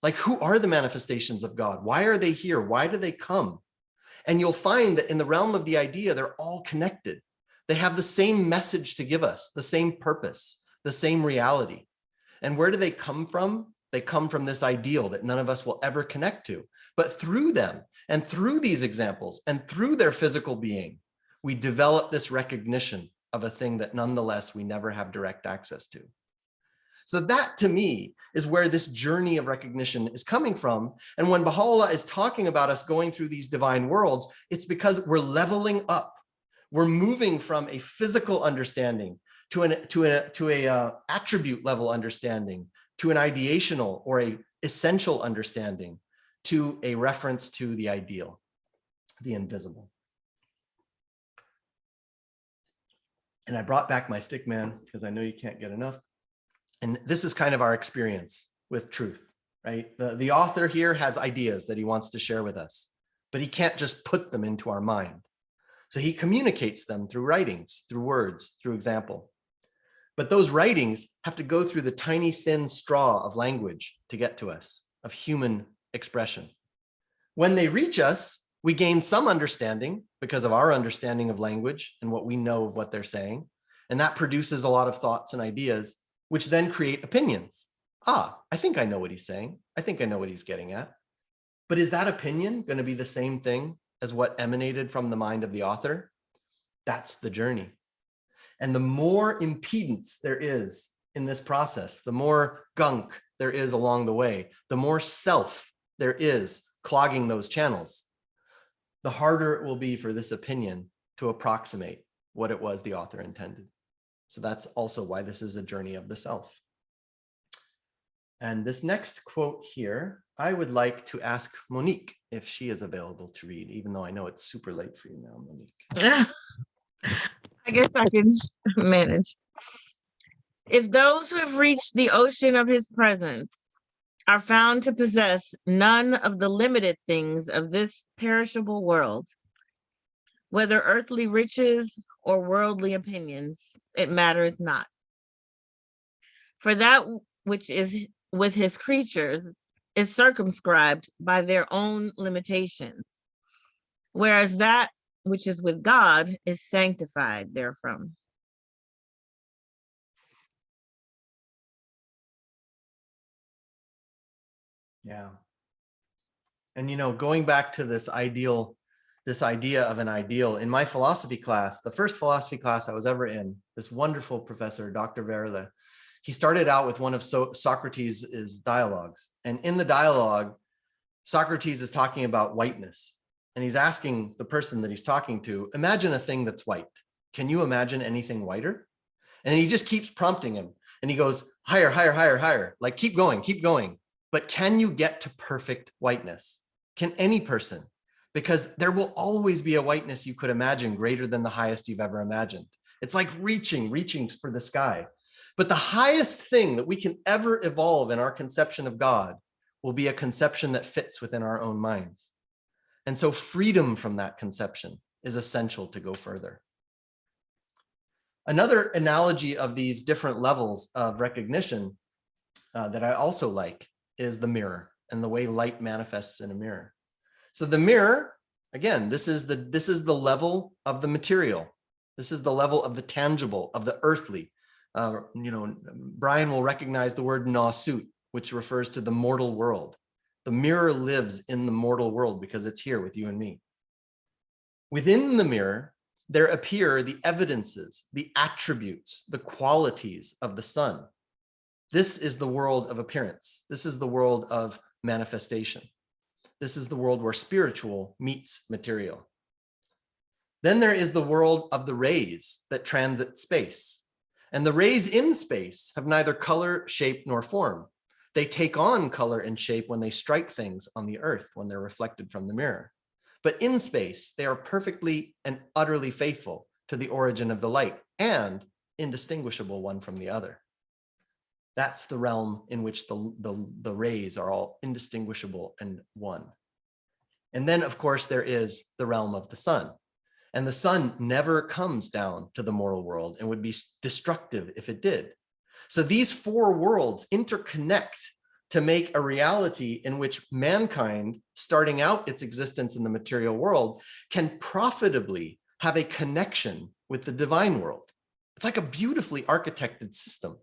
Like, who are the manifestations of God? Why are they here? Why do they come? And you'll find that in the realm of the idea, they're all connected. They have the same message to give us, the same purpose, the same reality. And where do they come from? They come from this ideal that none of us will ever connect to. But through them and through these examples and through their physical being, we develop this recognition of a thing that nonetheless we never have direct access to. So that, to me, is where this journey of recognition is coming from. And when Baha'u'llah is talking about us going through these divine worlds, it's because we're leveling up. We're moving from a physical understanding to a attribute level understanding, to an ideational or a essential understanding, to a reference to the ideal, the invisible. And I brought back my stick man because I know you can't get enough. And this is kind of our experience with truth, right? The author here has ideas that he wants to share with us, but he can't just put them into our mind. So he communicates them through writings, through words, through example. But those writings have to go through the tiny thin straw of language to get to us, of human expression. When they reach us, we gain some understanding because of our understanding of language and what we know of what they're saying. And that produces a lot of thoughts and ideas, which then create opinions. I think I know what he's saying. I think I know what he's getting at. But is that opinion going to be the same thing as what emanated from the mind of the author? That's the journey. And the more impedance there is in this process, the more gunk there is along the way, the more self there is clogging those channels, the harder it will be for this opinion to approximate what it was the author intended. So that's also why this is a journey of the self. And this next quote here, I would like to ask Monique if she is available to read, even though I know it's super late for you now, Monique. I guess I can manage. If those who have reached the ocean of his presence are found to possess none of the limited things of this perishable world, whether earthly riches or worldly opinions, it mattereth not. For that which is with his creatures is circumscribed by their own limitations, whereas that which is with God is sanctified therefrom. Yeah. And, going back to this idea of an ideal, in my philosophy class, the first philosophy class I was ever in, this wonderful professor, Dr. Verle, he started out with one of Socrates' dialogues. And in the dialogue, Socrates is talking about whiteness. And he's asking the person that he's talking to, imagine a thing that's white. Can you imagine anything whiter? And he just keeps prompting him. And he goes, higher, higher, higher, higher. Like, keep going, keep going. But can you get to perfect whiteness? Can any person? Because there will always be a whiteness you could imagine greater than the highest you've ever imagined. It's like reaching for the sky. But the highest thing that we can ever evolve in our conception of God will be a conception that fits within our own minds. And so freedom from that conception is essential to go further. Another analogy of these different levels of recognition that I also like is the mirror and the way light manifests in a mirror. So the mirror, again, this is the level of the material. This is the level of the tangible, of the earthly. Brian will recognize the word nasut, which refers to the mortal world. The mirror lives in the mortal world because it's here with you and me. Within the mirror, there appear the evidences, the attributes, the qualities of the sun. This is the world of appearance. This is the world of manifestation. This is the world where spiritual meets material. Then there is the world of the rays that transit space. And the rays in space have neither color, shape, nor form. They take on color and shape when they strike things on the earth, when they're reflected from the mirror. But in space, they are perfectly and utterly faithful to the origin of the light and indistinguishable one from the other. That's the realm in which the rays are all indistinguishable and one. And then, of course, there is the realm of the sun. And the sun never comes down to the mortal world and would be destructive if it did. So these four worlds interconnect to make a reality in which mankind, starting out its existence in the material world, can profitably have a connection with the divine world. It's like a beautifully architected system.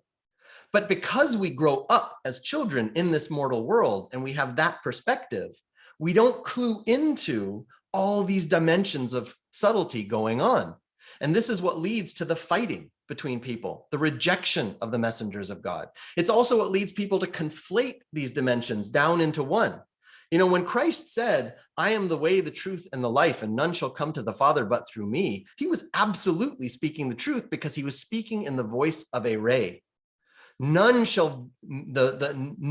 But because we grow up as children in this mortal world and we have that perspective, we don't clue into all these dimensions of subtlety going on. And this is what leads to the fighting between people, the rejection of the messengers of God. It's also what leads people to conflate these dimensions down into one. You know, when Christ said, I am the way, the truth, and the life, and none shall come to the Father but through me, he was absolutely speaking the truth because he was speaking in the voice of a ray. No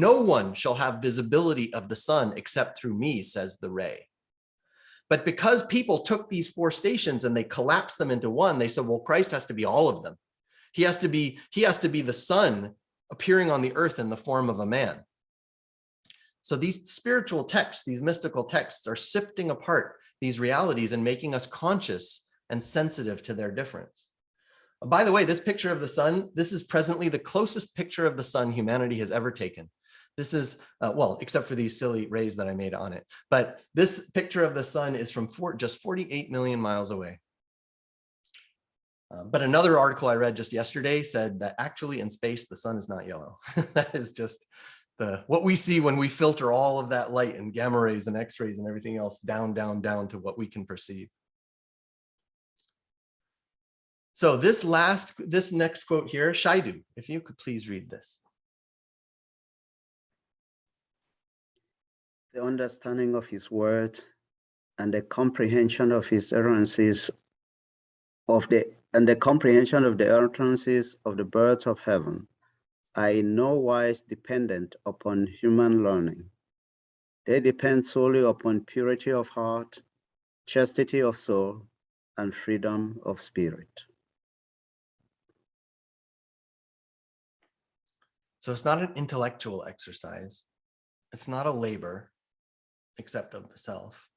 one shall have visibility of the sun except through me, says the ray. But because people took these four stations and they collapsed them into one, they said, well, Christ has to be all of them. He has to be the sun appearing on the earth in the form of a man. So these spiritual texts, these mystical texts, are sifting apart these realities and making us conscious and sensitive to their difference. By the way, this picture of the sun, this is presently the closest picture of the sun humanity has ever taken. This is, well, except for these silly rays that I made on it. But this picture of the sun is from just 48 million miles away. But another article I read just yesterday said that actually in space, the sun is not yellow. That is just what we see when we filter all of that light and gamma rays and X-rays and everything else down to what we can perceive. So this next quote here, Shaidu, if you could please read this. The understanding of his word and the comprehension of his utterances and the comprehension of the utterances of the birds of heaven are in no wise dependent upon human learning. They depend solely upon purity of heart, chastity of soul, and freedom of spirit. So it's not an intellectual exercise. It's not a labor, except of the self.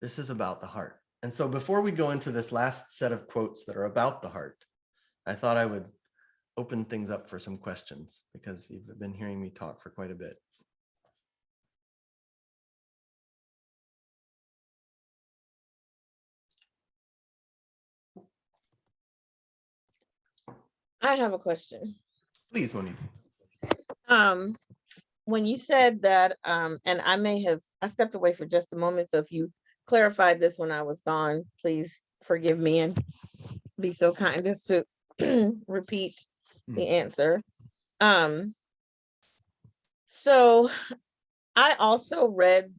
This is about the heart. And so before we go into this last set of quotes that are about the heart, I thought I would open things up for some questions because you've been hearing me talk for quite a bit. I have a question. Please, Monique. When you said that, and I stepped away for just a moment, so if you clarified this when I was gone, please forgive me and be so kind as to repeat the answer. So I also read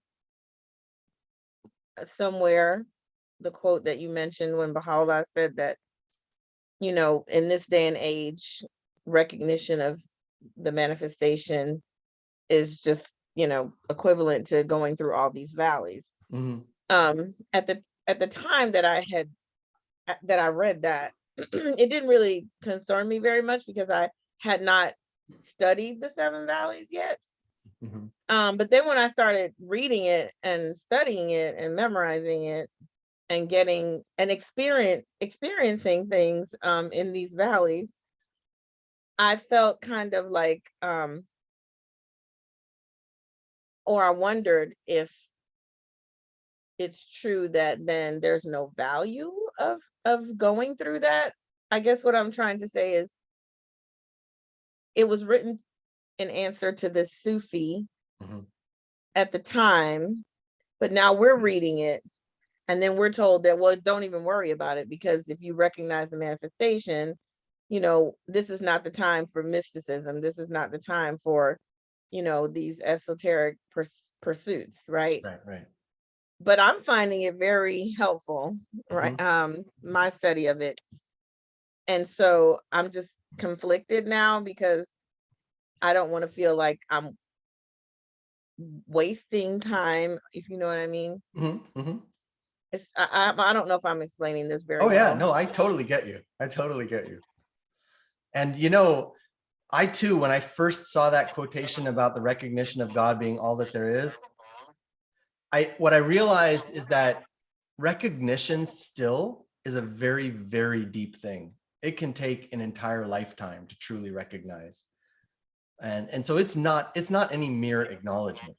somewhere the quote that you mentioned when Baha'u'llah said that, you know, in this day and age, recognition of the manifestation is just, you know, equivalent to going through all these valleys. Mm-hmm. At the time that I read that, it didn't really concern me very much because I had not studied the seven valleys yet. Mm-hmm. But then when I started reading it and studying it and memorizing it and getting and experiencing things in these valleys, I felt kind of like, or I wondered if it's true that then there's no value of going through that. I guess what I'm trying to say is it was written in answer to this Sufi at the time, but now we're reading it And then we're told that, well, don't even worry about it, because if you recognize the manifestation, this is not the time for mysticism. This is not the time for, these esoteric pursuits, right? Right. But I'm finding it very helpful, right? My study of it. And so I'm just conflicted now, because I don't want to feel like I'm wasting time, if you know what I mean. It's I don't know if I'm explaining this very well. Oh yeah, no, I totally get you. And I too, when I first saw that quotation about the recognition of God being all that there is, what I realized is that recognition still is a very, very deep thing. It can take an entire lifetime to truly recognize. And so it's not any mere acknowledgement.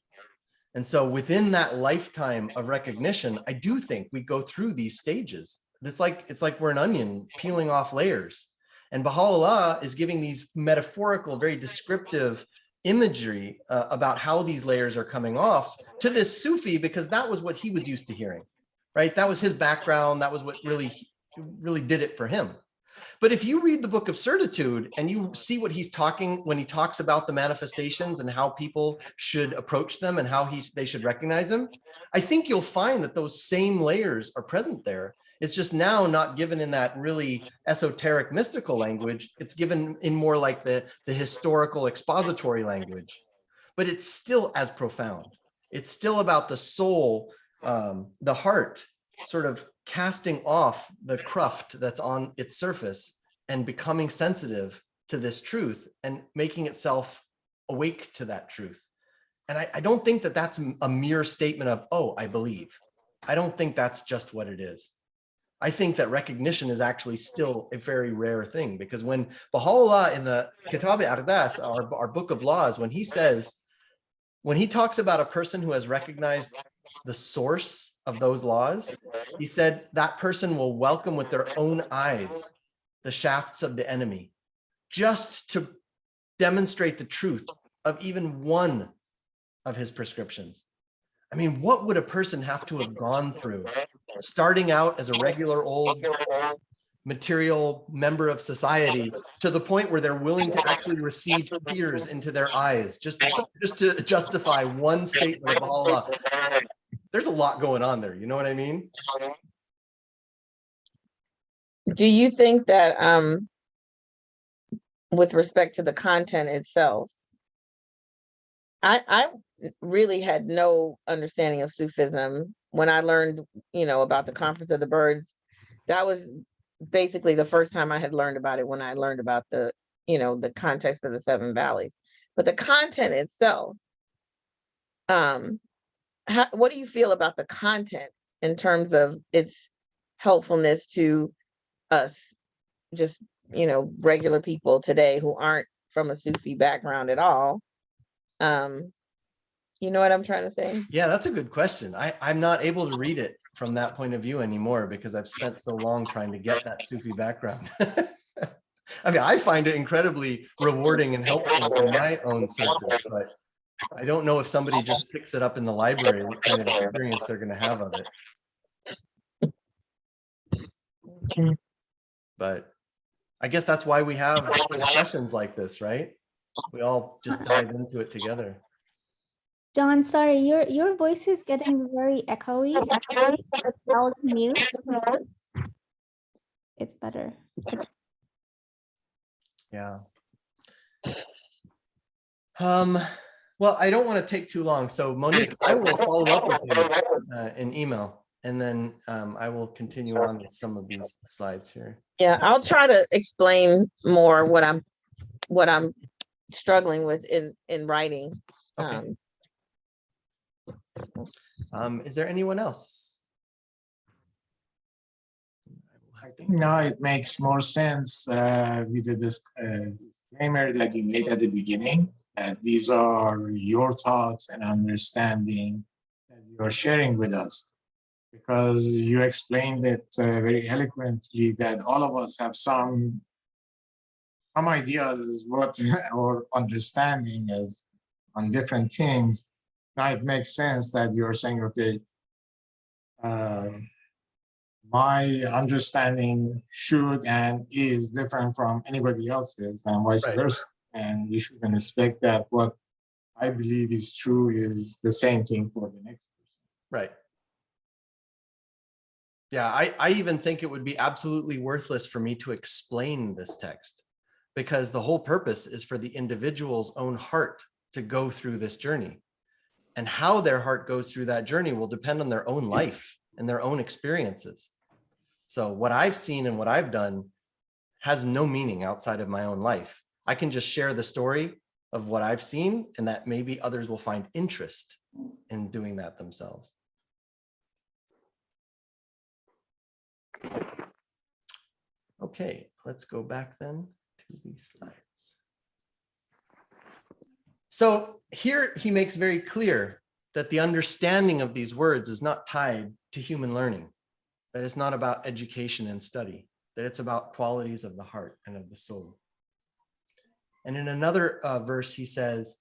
And so within that lifetime of recognition, I do think we go through these stages. It's like we're an onion peeling off layers. And Baha'u'llah is giving these metaphorical, very descriptive imagery about how these layers are coming off to this Sufi, because that was what he was used to hearing, right? That was his background. That was what really did it for him. But if you read the book of Certitude and you see what he's talking when he talks about the manifestations and how people should approach them and how they should recognize them, I think you'll find that those same layers are present there. It's just now not given in that really esoteric mystical language. It's given in more like the historical expository language, but it's still as profound. It's still about the soul, the heart, sort of casting off the cruft that's on its surface and becoming sensitive to this truth and making itself awake to that truth. And I don't think that that's a mere statement of, oh, I believe. I don't think that's just what it is. I think that recognition is actually still a very rare thing, because when Baha'u'llah in the Kitab al-Aqdas, our book of laws, when he talks about a person who has recognized the source of those laws, he said that person will welcome with their own eyes the shafts of the enemy, just to demonstrate the truth of even one of his prescriptions. I mean, what would a person have to have gone through, starting out as a regular old material member of society, to the point where they're willing to actually receive tears into their eyes just to justify one statement of Baha'u'llah? There's a lot going on there. You know what I mean? Do you think that with respect to the content itself, I really had no understanding of Sufism when I learned, about the Conference of the Birds. That was basically the first time I had learned about it, when I learned about the context of the Seven Valleys. But the content itself, what do you feel about the content in terms of its helpfulness to us, just, regular people today who aren't from a Sufi background at all? You know what I'm trying to say? Yeah, that's a good question. I'm not able to read it from that point of view anymore, because I've spent so long trying to get that Sufi background. I mean, I find it incredibly rewarding and helpful in my own circle, but I don't know if somebody just picks it up in the library, what kind of experience they're going to have of it. Okay. But I guess that's why we have discussions like this, right? We all just dive into it together. John, sorry, your voice is getting very echoey. So I'll mute. It's better. Yeah. Well, I don't want to take too long. So Monique, I will follow up with you in email, and then I will continue on with some of these slides here. Yeah, I'll try to explain more what I'm struggling with in writing. Okay. Is there anyone else? I think now it makes more sense with the disclaimer that you made at the beginning, that these are your thoughts and understanding that you are sharing with us, because you explained it very eloquently that all of us have some ideas what our understanding is on different things. Now it makes sense that you're saying, okay, my understanding should and is different from anybody else's and vice Right. versa. And we shouldn't expect that what I believe is true is the same thing for the next person. Right. Yeah, I even think it would be absolutely worthless for me to explain this text, because the whole purpose is for the individual's own heart to go through this journey. And how their heart goes through that journey will depend on their own life and their own experiences. So what I've seen and what I've done has no meaning outside of my own life. I can just share the story of what I've seen, and that maybe others will find interest in doing that themselves. Okay, let's go back then to these slides. So here he makes very clear that the understanding of these words is not tied to human learning, that it's not about education and study, that it's about qualities of the heart and of the soul. And in another verse, he says,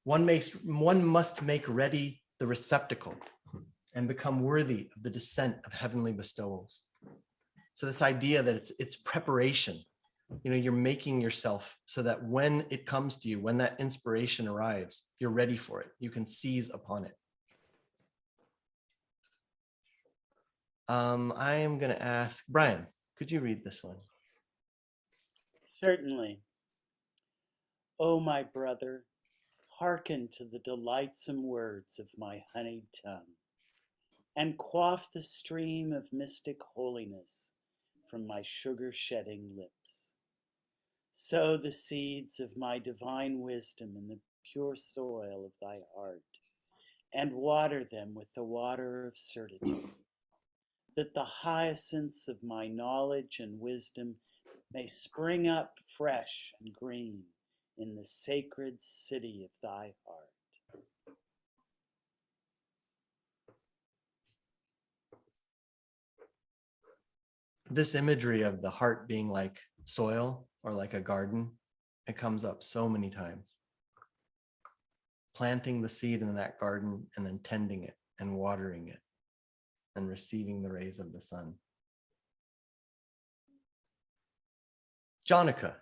one must make ready the receptacle and become worthy of the descent of heavenly bestowals. So this idea that it's preparation, you know, you're making yourself so that when it comes to you, when that inspiration arrives, you're ready for it. You can seize upon it. I am going to ask Brian, could you read this one? Certainly. O my brother, hearken to the delightsome words of my honeyed tongue, and quaff the stream of mystic holiness from my sugar-shedding lips. Sow the seeds of my divine wisdom in the pure soil of thy heart, and water them with the water of certitude, that the hyacinths of my knowledge and wisdom may spring up fresh and green in the sacred city of thy heart. This imagery of the heart being like soil or like a garden, it comes up so many times. Planting the seed in that garden and then tending it and watering it and receiving the rays of the sun. Jonica,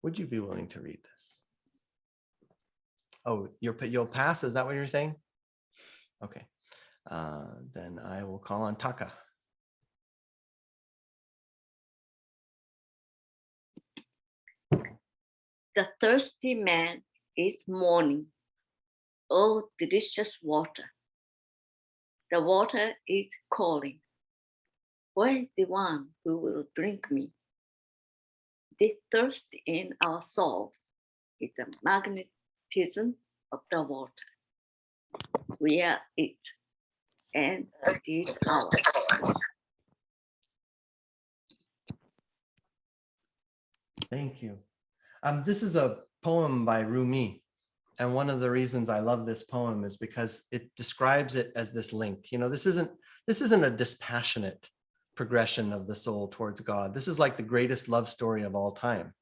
would you be willing to read this? Oh, you'll pass? Is that what you're saying? Okay. Then I will call on Taka. The thirsty man is mourning. Oh, delicious water. The water is calling. Where is the one who will drink me? The thirst in our souls is the magnetism of the water. We are it, and it is ours. Thank you. This is a poem by Rumi. And one of the reasons I love this poem is because it describes it as this link. You know, this isn't a dispassionate progression of the soul towards God. This is like the greatest love story of all time.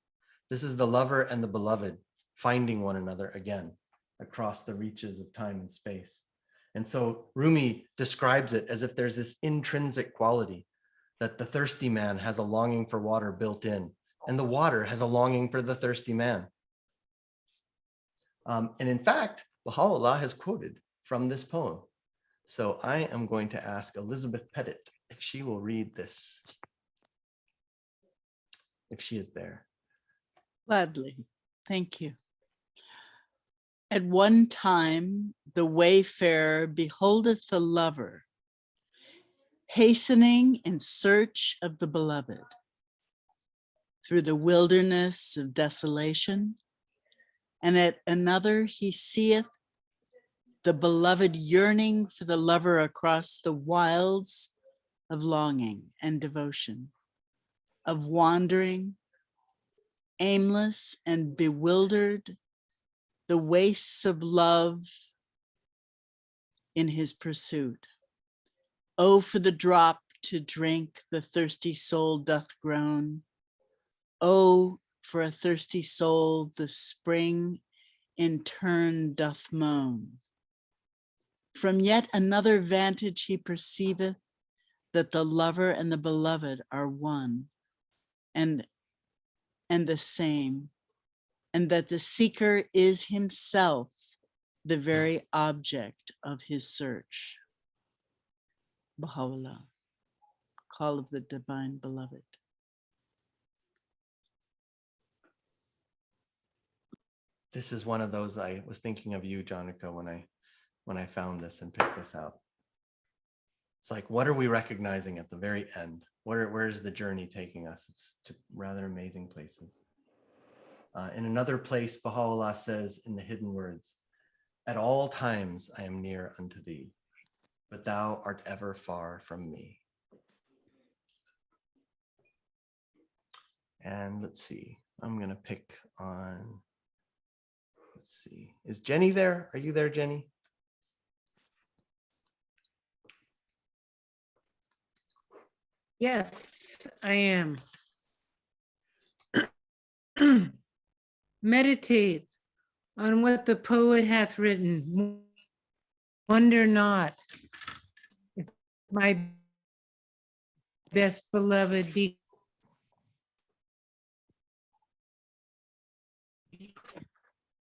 This is the lover and the beloved finding one another again across the reaches of time and space. And so Rumi describes it as if there's this intrinsic quality that the thirsty man has a longing for water built in, and the water has a longing for the thirsty man. And in fact, Baha'u'llah has quoted from this poem. So I am going to ask Elizabeth Pettit if she will read this, if she is there. Gladly. Thank you. At one time, the wayfarer beholdeth the lover, hastening in search of the beloved. Through the wilderness of desolation, and at another he seeth the beloved yearning for the lover across the wilds of longing and devotion, of wandering, aimless and bewildered, the wastes of love in his pursuit. Oh, for the drop to drink, the thirsty soul doth groan. Oh, for a thirsty soul, the spring in turn doth moan. From yet another vantage he perceiveth that the lover and the beloved are one and the same, and that the seeker is himself the very object of his search. Baha'u'llah, Call of the Divine Beloved. This is one of those, I was thinking of you, Jonica, when I found this and picked this out. It's like, what are we recognizing at the very end? Where is the journey taking us? It's to rather amazing places. In another place, Baha'u'llah says in the hidden words, "At all times I am near unto thee, but thou art ever far from me." And let's see, I'm gonna pick on, let's see, is Jenny there? Are you there, Jenny? Yes, I am. Meditate on what the poet hath written. Wonder not if my best beloved be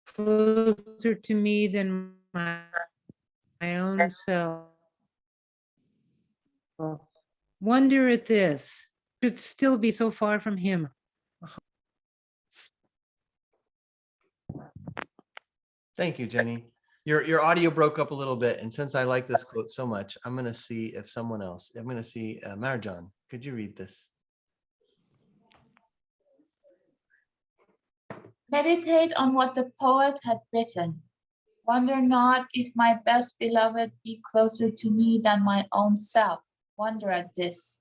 closer to me than my own self. Wonder at this, should still be so far from him. Thank you, Jenny. Your audio broke up a little bit, and since I like this quote so much, I'm going to see if someone else, I'm going to see Marjan, could you read this? Meditate on what the poet had written. Wonder not if my best beloved be closer to me than my own self. Wonder at this,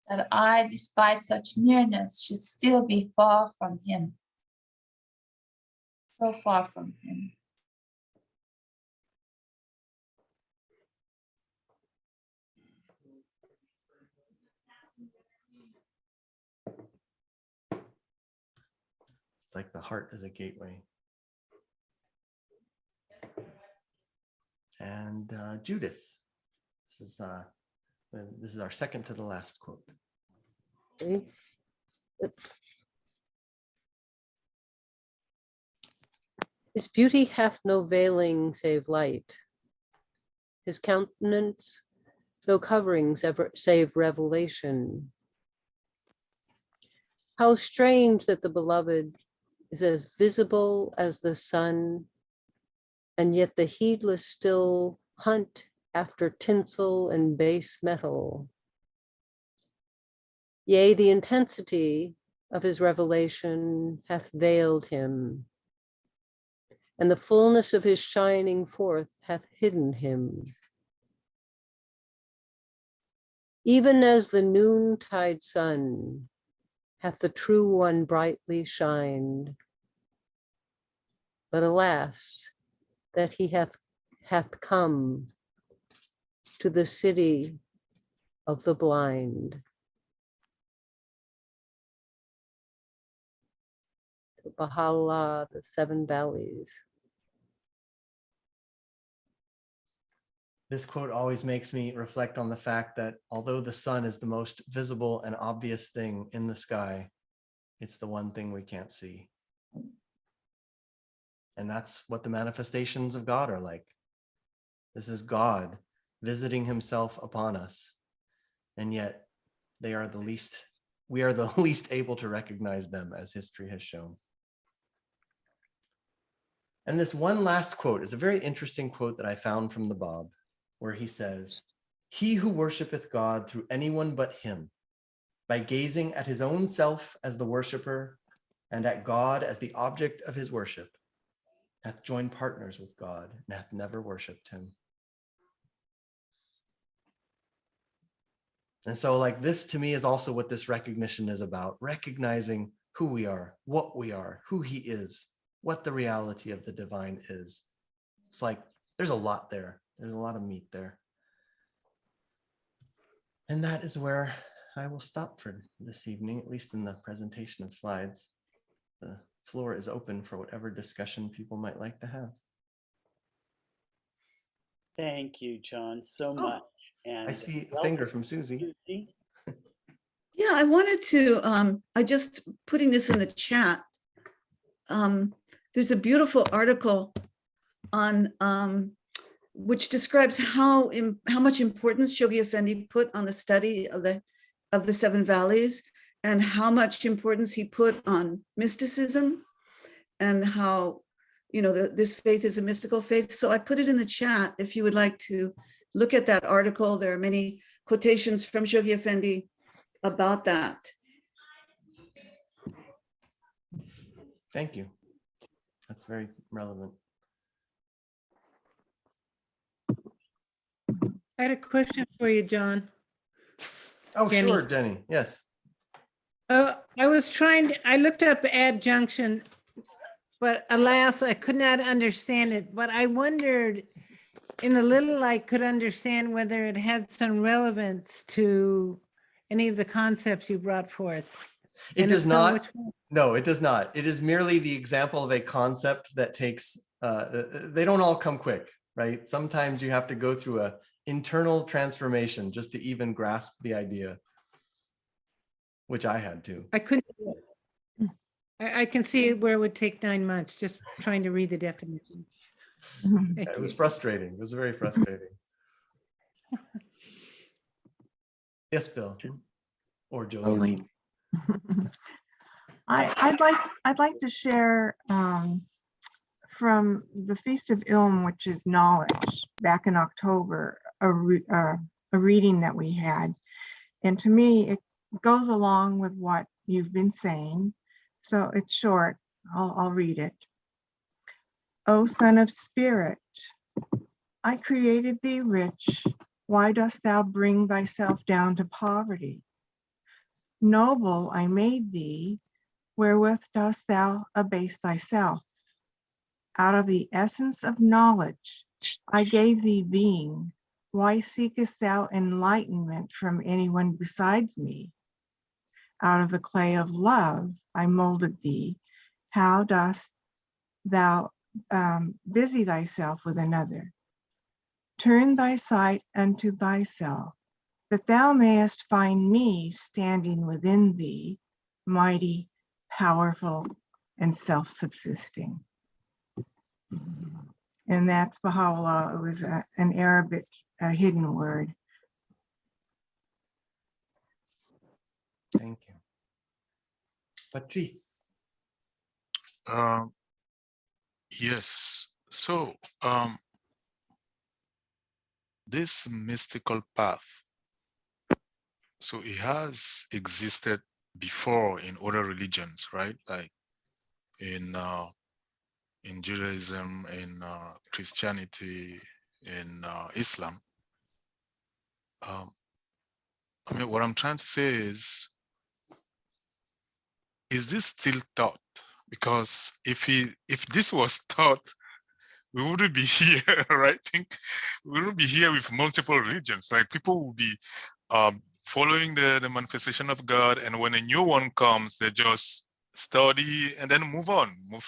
that I, despite such nearness, should still be far from him. So far from him. It's like the heart is a gateway. And Judith, this is our second to the last quote. Okay. His beauty hath no veiling save light. His countenance no coverings ever save revelation. How strange that the beloved is as visible as the sun, and yet the heedless still hunt after tinsel and base metal. Yea, the intensity of his revelation hath veiled him, and the fullness of his shining forth hath hidden him. Even as the noontide sun hath the true one brightly shined, but alas, that he hath come to the city of the blind. To Baha'u'llah, the Seven Valleys. This quote always makes me reflect on the fact that although the sun is the most visible and obvious thing in the sky, it's the one thing we can't see. And that's what the manifestations of God are like. This is God visiting himself upon us. And yet we are the least able to recognize them, as history has shown. And this one last quote is a very interesting quote that I found from the Bab, where he says, "He who worshipeth God through anyone but him, by gazing at his own self as the worshiper and at God as the object of his worship, hath joined partners with God and hath never worshipped him." And so like this to me is also what this recognition is about, recognizing who we are, what we are, who he is, what the reality of the divine is. It's like, there's a lot there. There's a lot of meat there. And that is where I will stop for this evening, at least in the presentation of slides. The floor is open for whatever discussion people might like to have. Thank you, John, so Oh, much. And I see a welcome, finger from Susie. Susie. yeah, I wanted to, I just putting this in the chat. There's a beautiful article on which describes how much importance Shoghi Effendi put on the study of the seven valleys, and how much importance he put on mysticism, and how, you know, this faith is a mystical faith. So I put it in the chat if you would like to look at that article. There are many quotations from Shoghi Effendi about that. Thank you. That's very relevant. I had a question for you, John. Oh, Jenny. sure, Jenny. Yes. I looked up adjunction, but alas, I could not understand it. But I wondered, in the little I could understand, whether it had some relevance to any of the concepts you brought forth. It And does if so, not. which one? No, it does not. It is merely the example of a concept that takes, they don't all come quick, right? Sometimes you have to go through a internal transformation just to even grasp the idea, which I had to. I couldn't. I can see where it would take 9 months just trying to read the definition. Thank It was you. frustrating. It was very frustrating. Yes, Bill or Jolene. I'd like to share from the Feast of Ilm, which is knowledge, back in October, a reading that we had. And to me, it goes along with what you've been saying. So it's short. I'll read it. O Son of Spirit, I created thee rich. Why dost thou bring thyself down to poverty? Noble I made thee. Wherewith dost thou abase thyself? Out of the essence of knowledge, I gave thee being. Why seekest thou enlightenment from anyone besides me? Out of the clay of love, I molded thee. How dost thou busy thyself with another? Turn thy sight unto thyself, that thou mayest find me standing within thee, mighty, powerful, and self-subsisting. And that's Baha'u'llah. It was an Arabic hidden word. Thank you. Patrice. Yes. So this mystical path, so it has existed before in other religions, right? Like in Judaism, in Christianity, in Islam. I mean, what I'm trying to say is this still taught? Because if this was taught, we wouldn't be here, right? We wouldn't be here with multiple religions. Like people will be following the manifestation of God, and when a new one comes, they just study and then move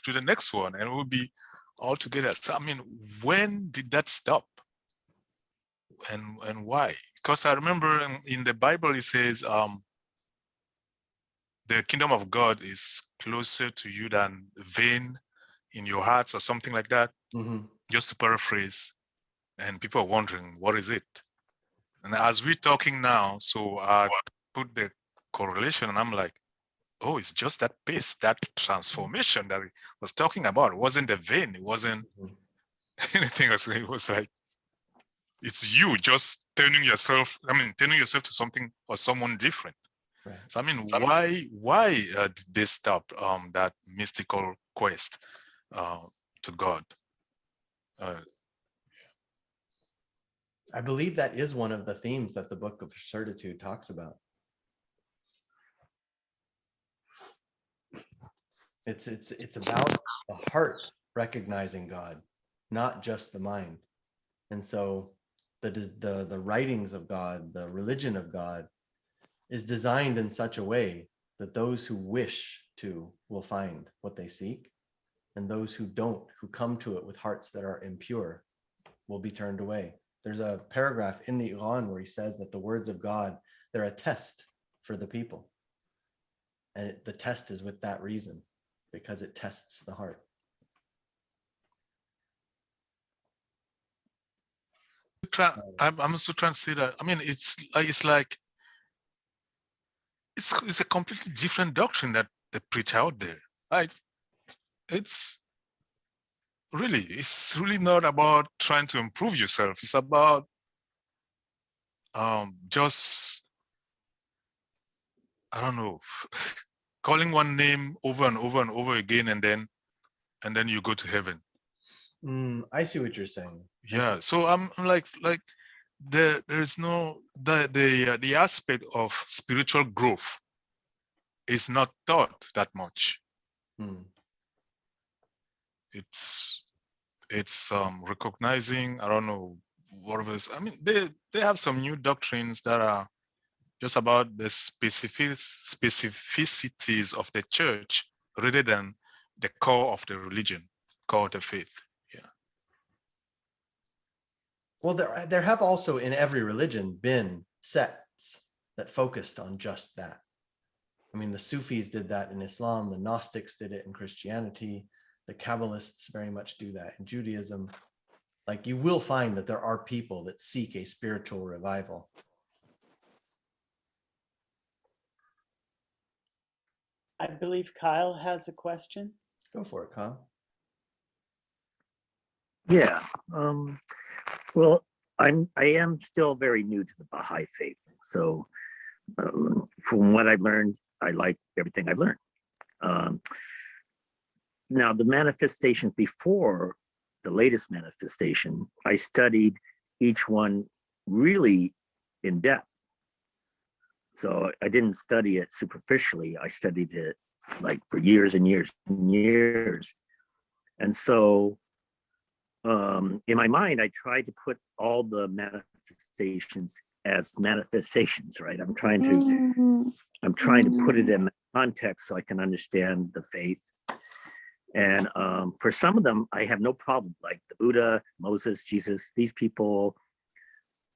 to the next one, and we'll be all together. So I mean, when did that stop? And why? Because I remember in the Bible it says the kingdom of God is closer to you than vein in your hearts or something like that. Mm-hmm. Just to paraphrase, and people are wondering, what is it? And as we're talking now, so I put the correlation and I'm like, oh, it's just that pace, that transformation that he was talking about. It wasn't the vein, it wasn't anything else. It was like, it's you just turning yourself to something or someone different. Right. So I mean, why did they stop that mystical quest to God? I believe that is one of the themes that the Book of Certitude talks about. It's about the heart recognizing God, not just the mind. And so the writings of God, the religion of God, is designed in such a way that those who wish to will find what they seek, and those who don't, who come to it with hearts that are impure, will be turned away. There's a paragraph in the Quran where he says that the words of God, they're a test for the people. And the test is with that reason, because it tests the heart. I'm also trying to say that, I mean, it's like it's a completely different doctrine that they preach out there, right? It's really not about trying to improve yourself. It's about just, I don't know, calling one name over and over and over again, and then you go to heaven. I see what you're saying. Yeah. So I'm like there's no the aspect of spiritual growth is not taught that much. It's recognizing, I don't know what it is. I mean, they have some new doctrines that are just about the specificities of the church rather than the core of the religion, core of the faith. Yeah. Well, there have also in every religion been sects that focused on just that. I mean, the Sufis did that in Islam, the Gnostics did it in Christianity, the Kabbalists very much do that in Judaism. Like, you will find that there are people that seek a spiritual revival. I believe Kyle has a question. Go for it, Kyle. Yeah. Well, I am still very new to the Baha'i faith. So from what I've learned, I like everything I've learned. Now, the manifestations before the latest manifestation, I studied each one really in depth. So I didn't study it superficially. I studied it like for years and years and years. And so in my mind, I tried to put all the manifestations as manifestations, right? I'm trying to put it in the context so I can understand the faith. And for some of them, I have no problem, like the Buddha, Moses, Jesus, these people,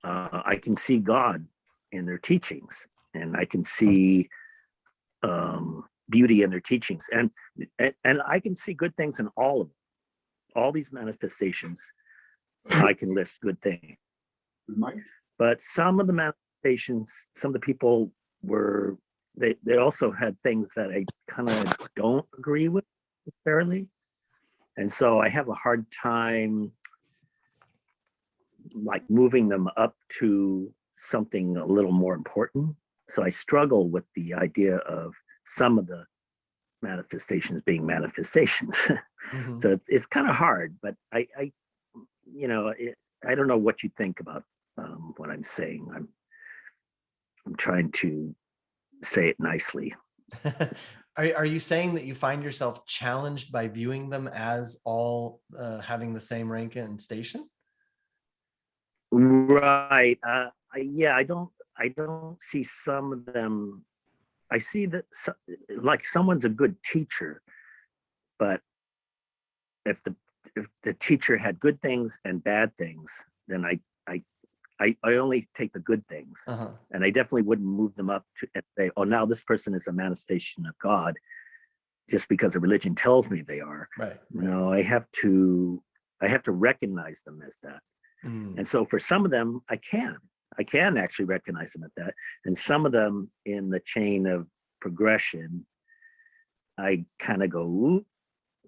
I can see God in their teachings, and I can see beauty in their teachings. And I can see good things in all of them. All these manifestations, I can list good things. But some of the manifestations, some of the people were, they also had things that I kind of don't agree with necessarily. And so I have a hard time like moving them up to something a little more important. So I struggle with the idea of some of the manifestations being manifestations. So it's kind of hard, but I don't know what you think about what I'm saying. I'm trying to say it nicely. Are you saying that you find yourself challenged by viewing them as all having the same rank and station? Right. I don't see some of them. I see that like someone's a good teacher, but if the teacher had good things and bad things, then I only take the good things, and I definitely wouldn't move them up to and say, oh, now this person is a manifestation of God, just because a religion tells me they are. Right. No, I have to recognize them as that. And so for some of them, I can actually recognize them at that, and some of them in the chain of progression, I kind of go, ooh,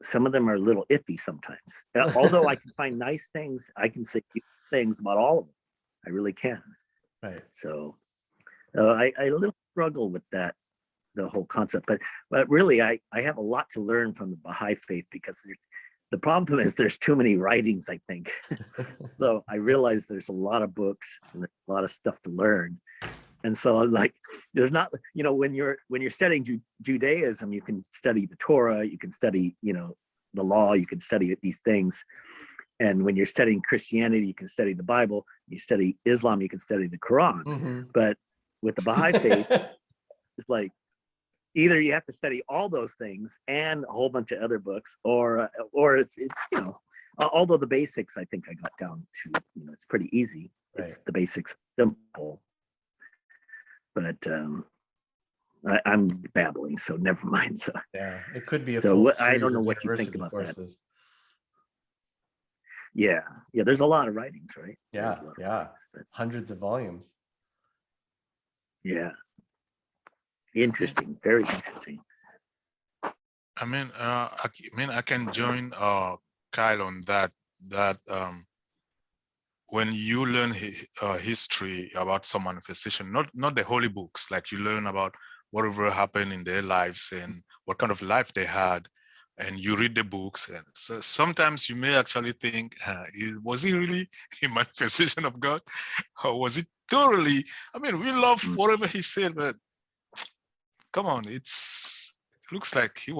some of them are a little iffy sometimes. Although I can find nice things, I can say things about all of them. I really can. Right. So I a little struggle with that, the whole concept. But really, I have a lot to learn from the Baha'i faith, because the problem is there's too many writings, I think. So I realize there's a lot of books and there's a lot of stuff to learn. And so like, there's not, when you're studying Judaism, you can study the Torah, you can study, the law, you can study these things. And when you're studying Christianity, you can study the Bible. You study Islam, you can study the Quran. But with the Baha'i faith, it's like, either you have to study all those things and a whole bunch of other books, or it's Although the basics, I think I got down to, it's pretty easy. It's the basics, simple. But I'm babbling, so never mind. So yeah, it could be a so full what, I series don't know of what you think university about courses. that. Yeah, there's a lot of writings, right? Yeah, hundreds of volumes. Yeah, interesting, very interesting. I mean, I can join Kyle on that. When you learn history about some manifestation, not the holy books, like you learn about whatever happened in their lives and what kind of life they had, and you read the books, and so sometimes you may actually think, was he really a manifestation of God, or was it totally? I mean, we love whatever he said, but come on, it looks like he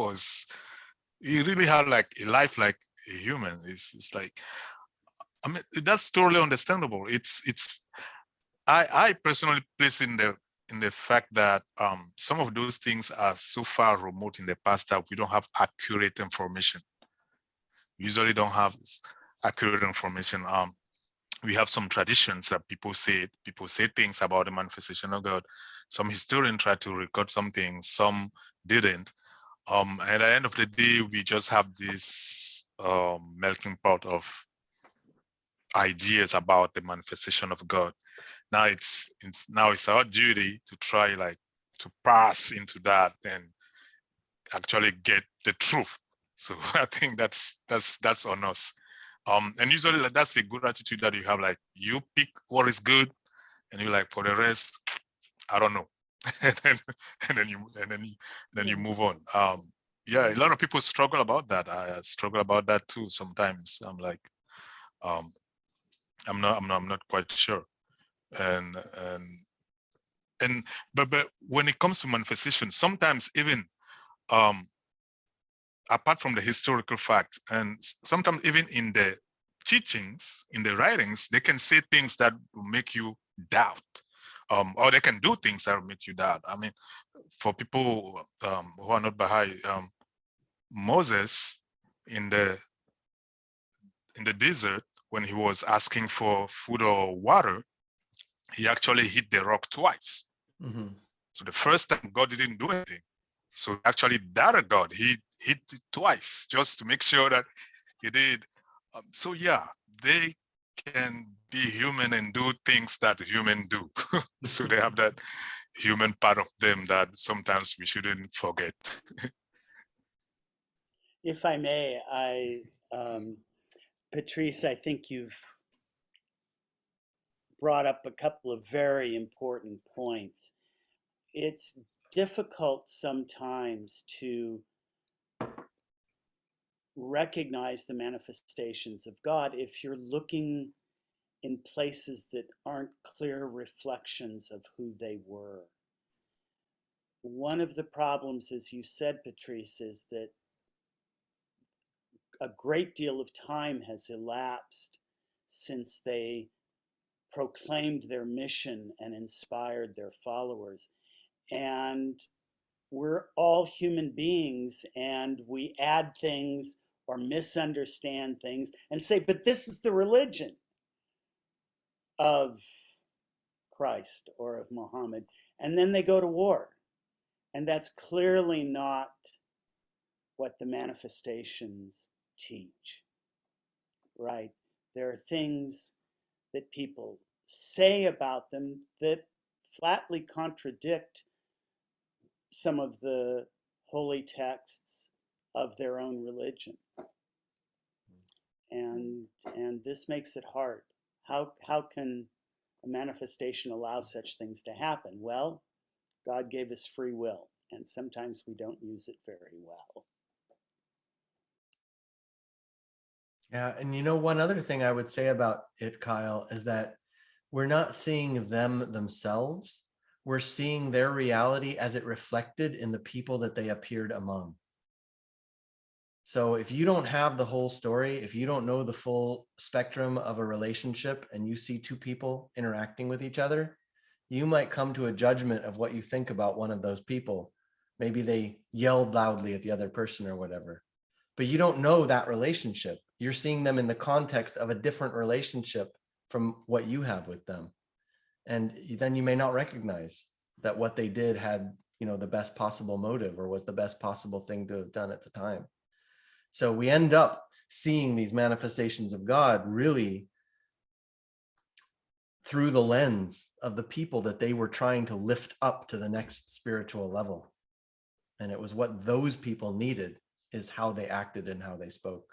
really had like a life like a human. It's like, I mean, that's totally understandable. I personally place in the fact that some of those things are so far remote in the past that we don't have accurate information. We usually don't have accurate information. We have some traditions that people say things about the manifestation of God. Some historians try to record some things, some didn't. At the end of the day, we just have this melting pot of ideas about the manifestation of God. Now it's our duty to try to pass into that and actually get the truth. So I think that's on us. And usually that's a good attitude that you have. Like, you pick what is good, and you're like, for the rest, I don't know. and then you move on. Yeah, a lot of people struggle about that. I struggle about that too sometimes. I'm like, I'm not quite sure. But when it comes to manifestation, sometimes even apart from the historical fact, and sometimes even in the teachings, in the writings, they can say things that will make you doubt, or they can do things that will make you doubt. I mean, for people who are not Baha'i, Moses in the desert, when he was asking for food or water, he actually hit the rock twice. Mm-hmm. So the first time God didn't do anything. So he actually doubted God. He hit it twice just to make sure that he did. So yeah, they can be human and do things that humans do. So they have that human part of them that sometimes we shouldn't forget. If I may, Patrice, I think you've brought up a couple of very important points. It's difficult sometimes to recognize the manifestations of God if you're looking in places that aren't clear reflections of who they were. One of the problems, as you said, Patrice, is that a great deal of time has elapsed since they proclaimed their mission and inspired their followers. And we're all human beings, and we add things or misunderstand things and say, but this is the religion of Christ or of Muhammad. And then they go to war. And that's clearly not what the manifestations teach, right? There are things that people say about them that flatly contradict some of the holy texts of their own religion. And this makes it hard. How can a manifestation allow such things to happen? Well, God gave us free will, and sometimes we don't use it very well. Yeah, and one other thing I would say about it, Kyle, is that we're not seeing them themselves. We're seeing their reality as it reflected in the people that they appeared among. So if you don't have the whole story, if you don't know the full spectrum of a relationship and you see two people interacting with each other, you might come to a judgment of what you think about one of those people. Maybe they yelled loudly at the other person or whatever, but you don't know that relationship. you're seeing them in the context of a different relationship from what you have with them. And then you may not recognize that what they did had, the best possible motive or was the best possible thing to have done at the time. So we end up seeing these manifestations of God really through the lens of the people that they were trying to lift up to the next spiritual level. And it was what those people needed is how they acted and how they spoke.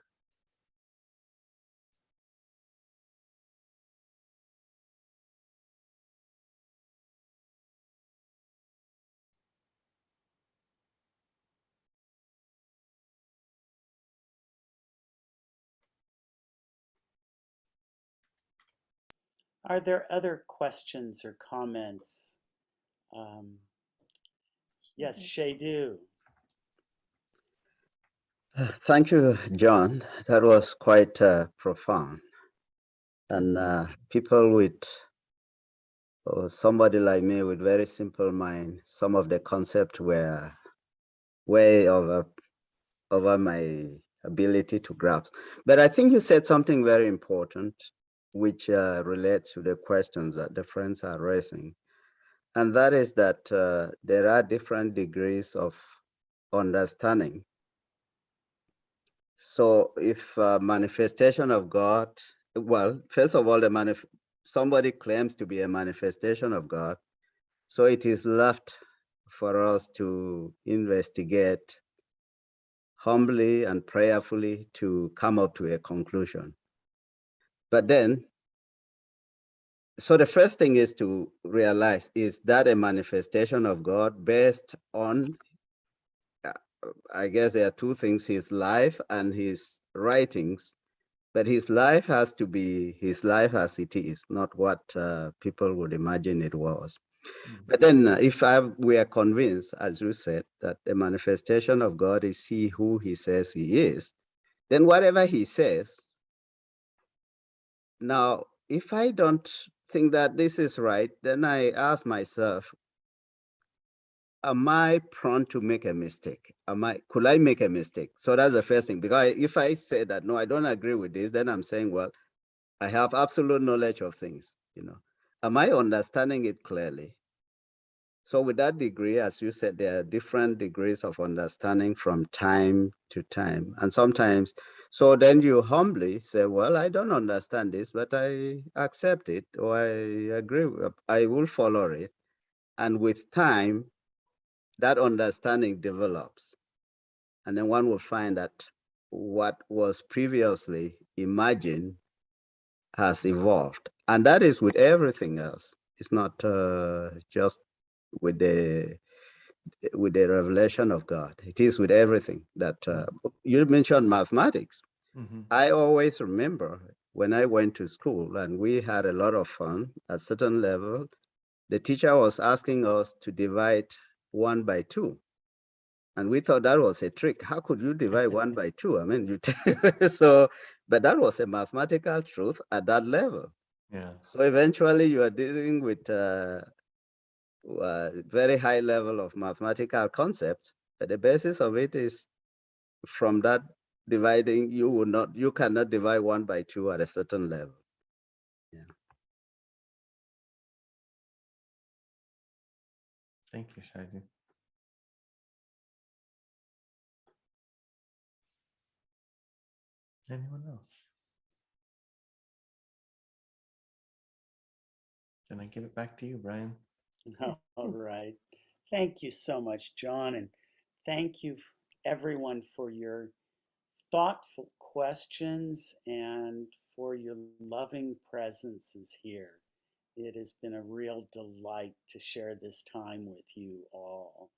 Are there other questions or comments? Yes, Shadu. Thank you, John. That was quite profound. And people with, or somebody like me with very simple mind, some of the concepts were way over my ability to grasp. But I think you said something very important, which relates to the questions that the friends are raising. And that is that there are different degrees of understanding. So if manifestation of God, well, first of all, somebody claims to be a manifestation of God. So it is left for us to investigate humbly and prayerfully to come up to a conclusion. But then, so the first thing is to realize, is that a manifestation of God based on, I guess there are two things, his life and his writings. But his life has to be his life as it is, not what people would imagine it was. But then if we are convinced, as you said, that the manifestation of God is he who he says he is, then whatever he says, now, if I don't think that this is right, then I ask myself, am I prone to make a mistake? Could I make a mistake? So that's the first thing, because if I say that, no, I don't agree with this, then I'm saying, well, I have absolute knowledge of things, Am I understanding it clearly? So with that degree, as you said, there are different degrees of understanding from time to time. And sometimes, so then you humbly say, well, I don't understand this, but I accept it, or I agree, I will follow it. And with time, that understanding develops. And then one will find that what was previously imagined has evolved. And that is with everything else. It's not just with the revelation of God. It is with everything that you mentioned mathematics. Mm-hmm. I always remember when I went to school and we had a lot of fun at a certain level, the teacher was asking us to divide 1 by 2. And we thought that was a trick. How could you divide 1 by 2? I mean, but that was a mathematical truth at that level. Yeah. So eventually you are dealing with very high level of mathematical concept, but the basis of it is from that dividing, you cannot divide 1 by 2 at a certain level. Yeah. Thank you, Shaidu. Anyone else? Then I give it back to you, Brian. All right. Thank you so much, John. And thank you, everyone, for your thoughtful questions and for your loving presences here. It has been a real delight to share this time with you all.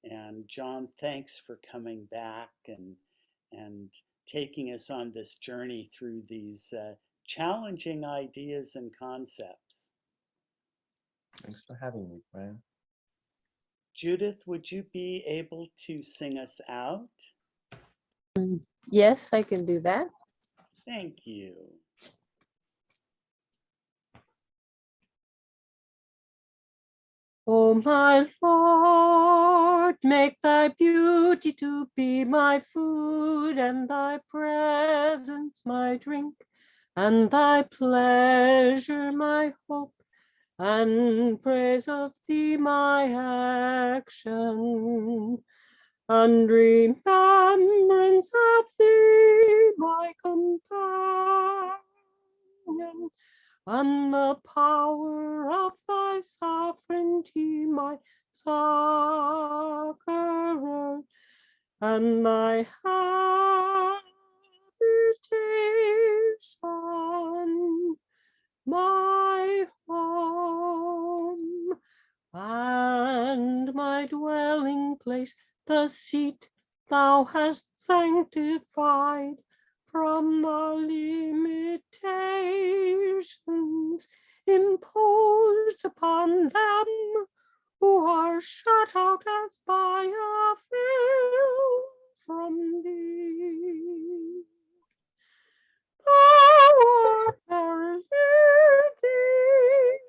And John, thanks for coming back and taking us on this journey through these challenging ideas and concepts. Thanks for having me, Brian. Judith, would you be able to sing us out? Yes, I can do that. Thank you. Oh, my Lord, make thy beauty to be my food, and thy presence my drink, and thy pleasure my hope, and praise of thee my action, and remembrance of thee my companion, and the power of thy sovereignty my succorer, and thy habitation my home, and my dwelling place, the seat thou hast sanctified from the limitations imposed upon them who are shut out as by a veil from thee. Thou art verily thee,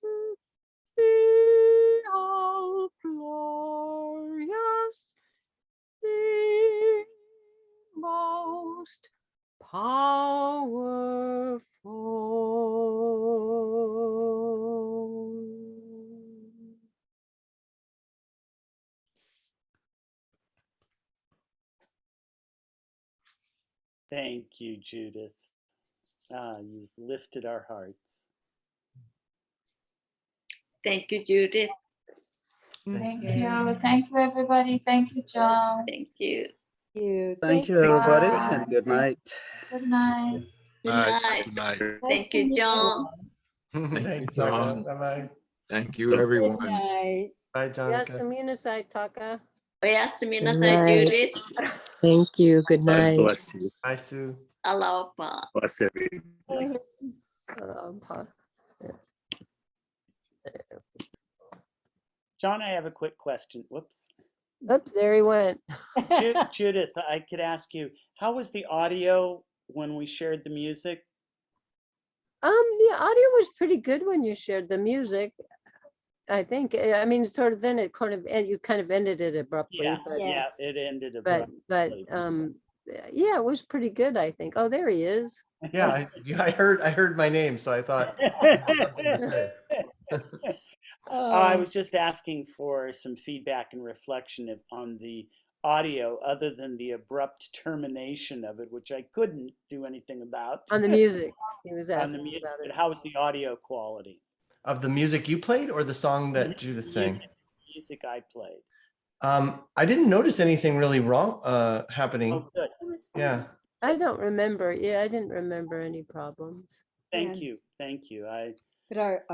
Almighty, thee all glorious, thee most powerful. Thank you, Judith. You've lifted our hearts. Thank you, Judith. Thank you. Thank you, everybody. Thank you, John. Thank you. Thank you, everybody, Bye. and good night. Good night. Good night. Good night. Thank you, John. Thanks, John. Taka. Bye-bye. Thank you, everyone. Bye, John. Yasuminasai, Taka. Oyasumi Good nasai, night. Judith. Thank you. Good God night. bless you. Bye, Sue. Aloha. Bless everybody. John, I have a quick question. Whoops. Oops, there he went. Judith, I could ask you, how was the audio when we shared the music? The audio was pretty good when you shared the music. I think. I mean, sort of. Then it you kind of ended it abruptly. Yeah, but, yeah, it ended but abruptly. yeah, it was pretty good. I think. Oh, there he is. Yeah, I heard my name, so I thought something to say. I was just asking for some feedback and reflection on the audio, other than the abrupt termination of it, which I couldn't do anything about. On the music, he was On asking the music, about it. but how was the audio quality? Of the music you played or the song that Judith sang? Music I played. I didn't notice anything really wrong happening. Oh, good. Yeah. I don't remember. Yeah, I didn't remember any problems. Thank you. Thank you. But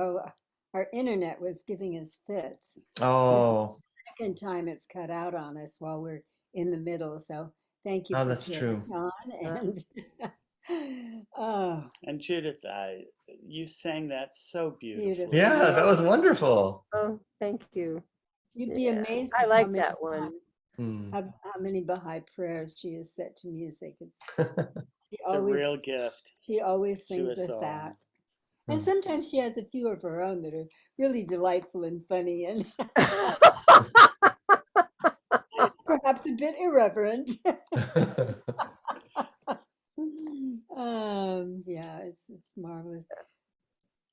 our internet was giving us fits. Oh. This is the second time it's cut out on us while we're in the middle. So thank you Oh, for that's true. on and and Judith, you sang that so beautifully. Yeah, that was wonderful. Oh, thank you. You'd be amazed. I at like how many, that one. How many Baha'i prayers she has set to music. It's a real gift. She always to sings us us all. out. And sometimes she has a few of her own that are really delightful and funny and perhaps a bit irreverent. Yeah, it's marvelous.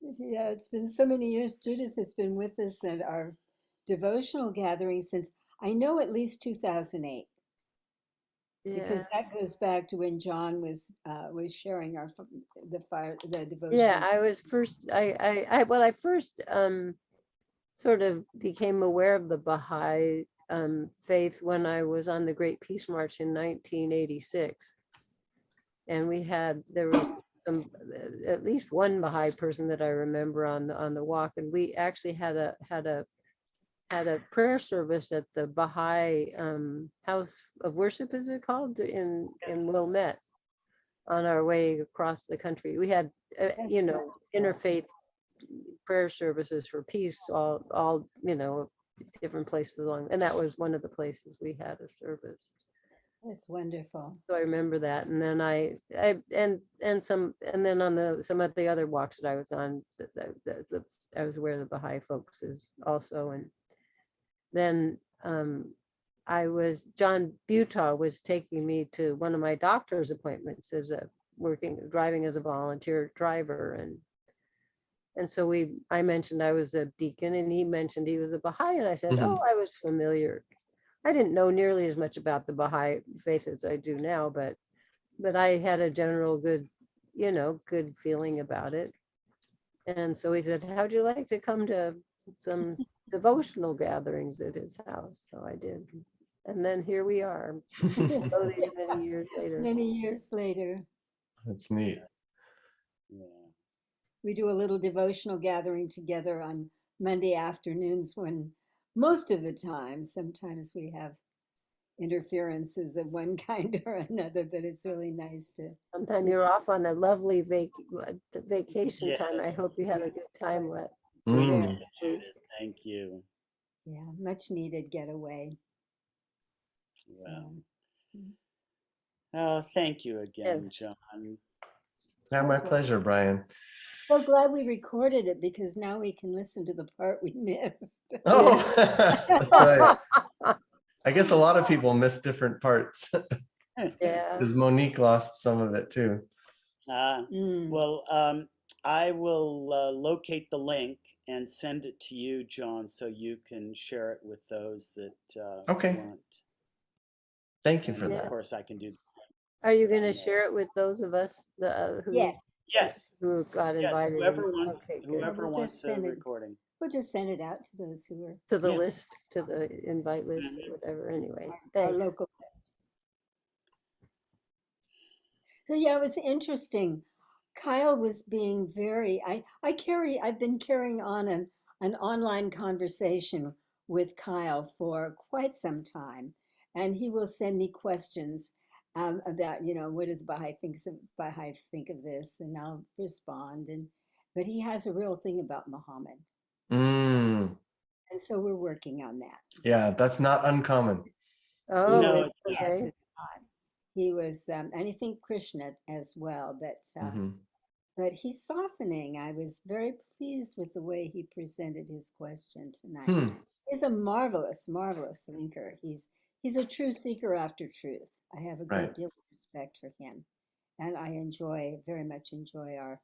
Yeah, it's been so many years. Judith has been with us at our devotional gathering since I know at least 2008. Because that goes back to when John was sharing the devotion. Yeah, I was first. Well, I first sort of became aware of the Baha'i faith when I was on the Great Peace March in 1986, and there was at least one Baha'i person that I remember on the walk, and we actually had a prayer service at the Baha'i House of Worship, is it called, in Wilmette, on our way across the country. We had interfaith prayer services for peace, all different places along, and that was one of the places we had a service. That's wonderful. So I remember that, and then and then on some of the other walks that I was on, I was aware of the Baha'i folks is also, and then John Butaw was taking me to one of my doctor's appointments as driving as a volunteer driver. And so I mentioned I was a deacon, and he mentioned he was a Baha'i, and I said, oh, I was familiar. I didn't know nearly as much about the Baha'i faith as I do now, but I had a general good feeling about it. And so he said, how'd you like to come to some devotional gatherings at his house? So I did. And then here we are, many years later. Many years later. That's neat. Yeah. We do a little devotional gathering together on Monday afternoons when most of the time, sometimes we have interferences of one kind or another, but it's really nice to. Sometimes you're off on a lovely vacation time. I hope you had a good time with. Thank you. Yeah, much needed getaway. Well, oh, thank you again, John. Yeah, my pleasure, Brian. So glad we recorded it, because now we can listen to the part we missed. Oh, that's right. I guess a lot of people miss different parts. Yeah. Because Monique lost some of it too. Well, I will locate the link and send it to you, John, so you can share it with those that want. Thank you for And that. Of course, I can do the same. Are you going to share it with those of us who got invited? Whoever wants, Okay, good. whoever wants a recording. We'll just send it out to those who are To the list, to the invite list, or whatever. Anyway, our thanks. local list. So yeah, it was interesting. Kyle was being very. I've been carrying on an online conversation with Kyle for quite some time, and he will send me questions about, what do the Baha'i think of this, and I'll respond. But he has a real thing about Muhammad, and so we're working on that. Yeah, that's not uncommon. Oh, no, yes, it's not. He was, and I think Krishna as well, but he's softening. I was very pleased with the way he presented his question tonight. He's a marvelous, marvelous thinker. He's a true seeker after truth. I have a great deal of respect for him, and I very much enjoy our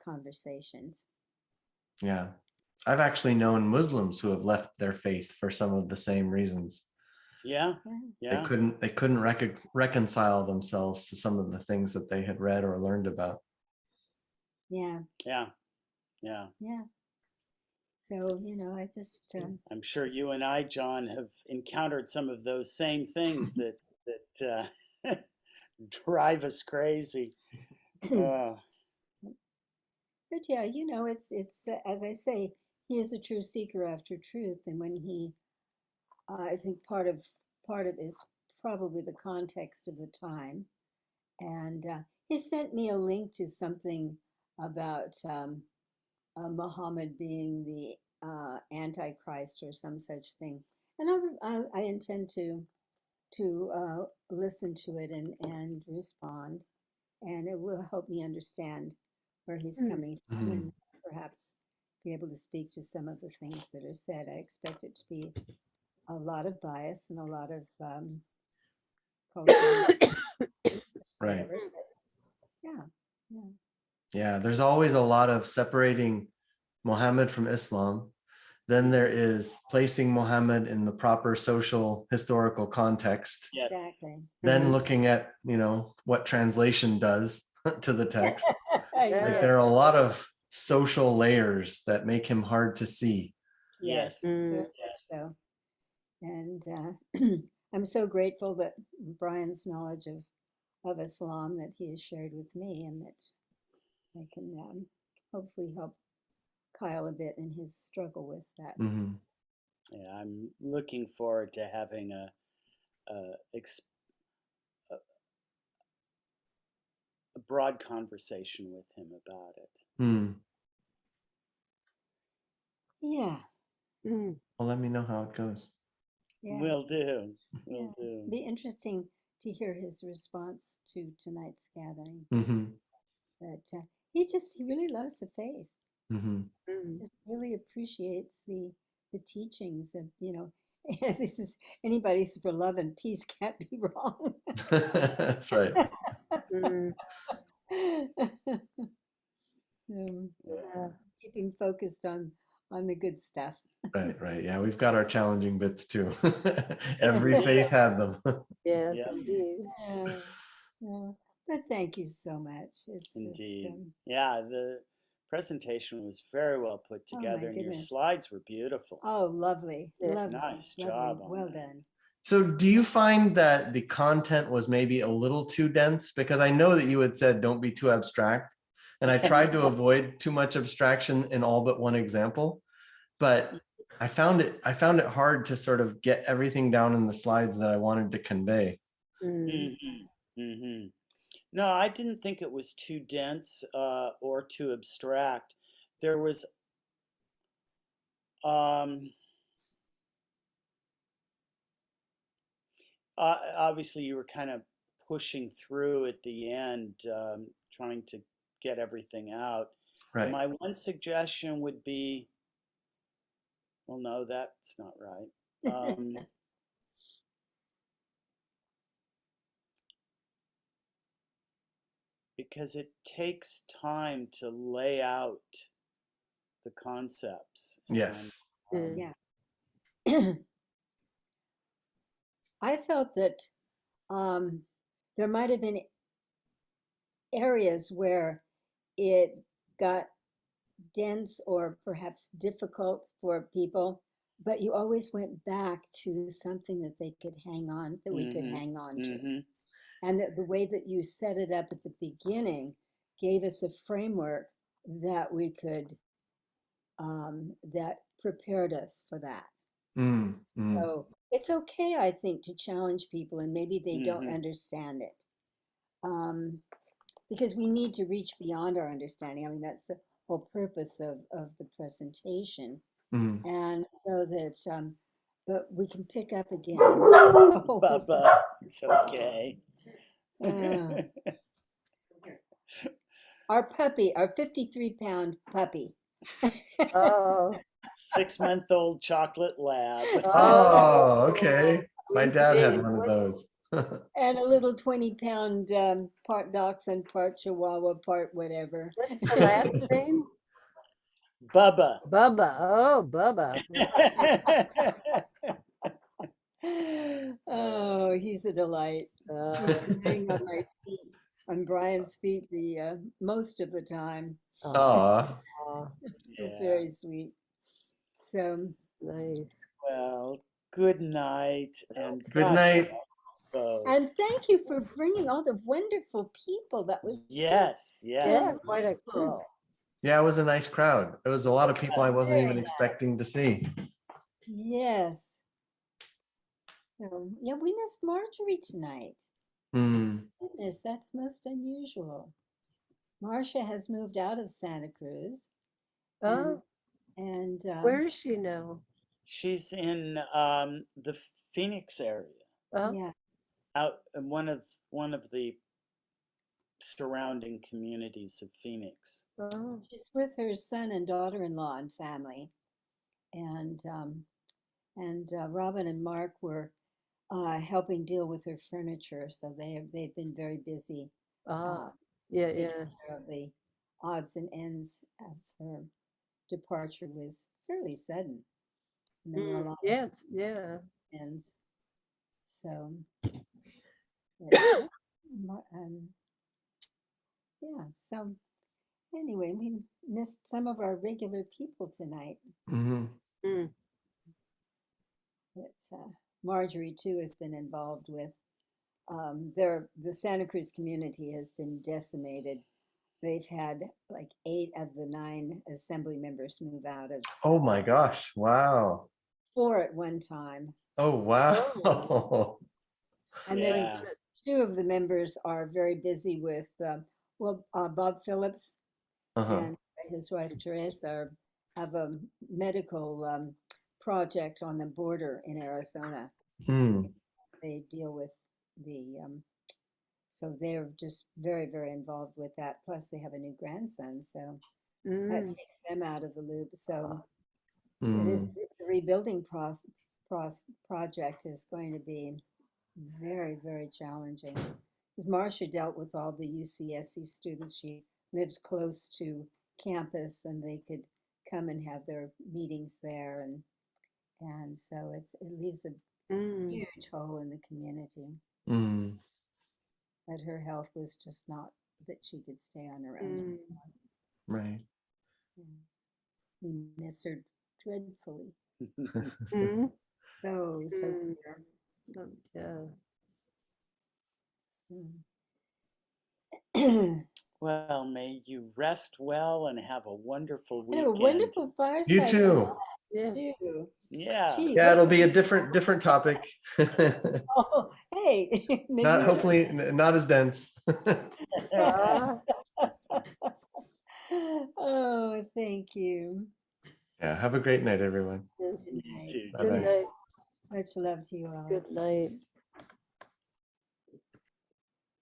conversations. Yeah, I've actually known Muslims who have left their faith for some of the same reasons. Yeah. They couldn't reconcile themselves to some of the things that they had read or learned about. Yeah. So, I just. I'm sure you and I, John, have encountered some of those same things that drive us crazy. But yeah, it's as I say, he is a true seeker after truth, and when I think part of is probably the context of the time, and he sent me a link to something about Muhammad being the Antichrist or some such thing, and I intend to listen to it and respond, and it will help me understand where he's coming from, and perhaps be able to speak to some of the things that are said. I expect it to be a lot of bias and a lot of culture. Right. Yeah. Yeah, there's always a lot of separating Muhammad from Islam. Then there is placing Muhammad in the proper social historical context. Yes. Exactly. Then looking at, what translation does to the text. Like there are a lot of social layers that make him hard to see. Yes. Very much so. And I'm so grateful that Brian's knowledge of Islam that he has shared with me, and that I can hopefully help Kyle a bit in his struggle with that. Yeah, I'm looking forward to having a broad conversation with him about it. Yeah. Well, let me know how it goes. Yeah. Will do. Will do. Be interesting to hear his response to tonight's gathering. But he really loves the faith. He just really appreciates the the teachings of, this is anybody's for love and peace can't be wrong. That's right. Keeping focused on the good stuff. Right. Yeah, we've got our challenging bits too. Every faith had them. Yes, Yeah. indeed. Yeah. But thank you so much. It's Indeed. just, Yeah, the presentation was very well put Oh, my together, and your goodness. slides were beautiful. oh, lovely, lovely, Nice lovely. job on Well that. done. So do you find that the content was maybe a little too dense? Because I know that you had said don't be too abstract, and I tried to avoid too much abstraction in all but one example, but I found it hard to sort of get everything down in the slides that I wanted to convey. No, I didn't think it was too dense or too abstract. There was obviously you were kind of pushing through at the end, trying to get everything out. Right. My one suggestion would be, well, no, that's not right. Because it takes time to lay out the concepts. Yes. Yeah. I felt that there might have been areas where it got dense or perhaps difficult for people, but you always went back to something that they could hang on, that we could hang on to. And the way that you set it up at the beginning gave us a framework that we could, that prepared us for that. So it's okay, I think, to challenge people and maybe they don't understand it. Because we need to reach beyond our understanding. I mean, that's the whole purpose of the presentation. And so that, but we can pick up again. Bubba, it's okay. Our puppy, our 53-pound puppy. Oh. 6-month-old chocolate lab. Oh, okay. My dad had one of those. And a little 20-pound part dachshund, part chihuahua, part whatever. What's the last name? Bubba. Bubba. Oh, Bubba. Oh, he's a delight. He's laying on my feet, on Brian's feet, the most of the time. It's very sweet. So nice. Well, good night and good night. And thank you for bringing all the wonderful people. That was yes. Quite a cool. Yeah, it was a nice crowd. It was a lot of people I wasn't even expecting to see. Yes. So yeah, we missed Marjorie tonight. Goodness, that's most unusual. Marcia has moved out of Santa Cruz. Oh. And where is she now? She's in the Phoenix area. Yeah. Out in one of the surrounding communities of Phoenix. She's with her son and daughter-in-law and family. And Robin and Mark were helping deal with her furniture, so they've been very busy. Taking care of the odds and ends of her departure was fairly sudden. And there were a lot of ends. So yeah, so anyway, we missed some of our regular people tonight. But Marjorie too has been involved with the Santa Cruz community has been decimated. They've had like 8 of the 9 assembly members move out of. Oh my gosh! Wow. 4 at one time. Oh wow. And then 2 of the members are very busy with Bob Phillips and his wife Teresa have a medical project on the border in Arizona. They deal with so they're just very, very involved with that. Plus they have a new grandson, so that takes them out of the loop. So it is rebuilding project is going to be very, very challenging. Because Marcia dealt with all the UCSC students. She lived close to campus and they could come and have their meetings there. And so it leaves a huge hole in the community. But her health was just not that she could stay on her own. Right. We miss her dreadfully. So clear. Yeah. Well, may you rest well and have a wonderful Have a weekend. wonderful fireside. You too. Yeah. Yeah. Gee, Yeah, it'll be a different topic. Oh, hey. Not hopefully not as dense. Oh, thank you. Yeah, have a great night, everyone. Good night. Bye-bye. Much love to you all. Good night.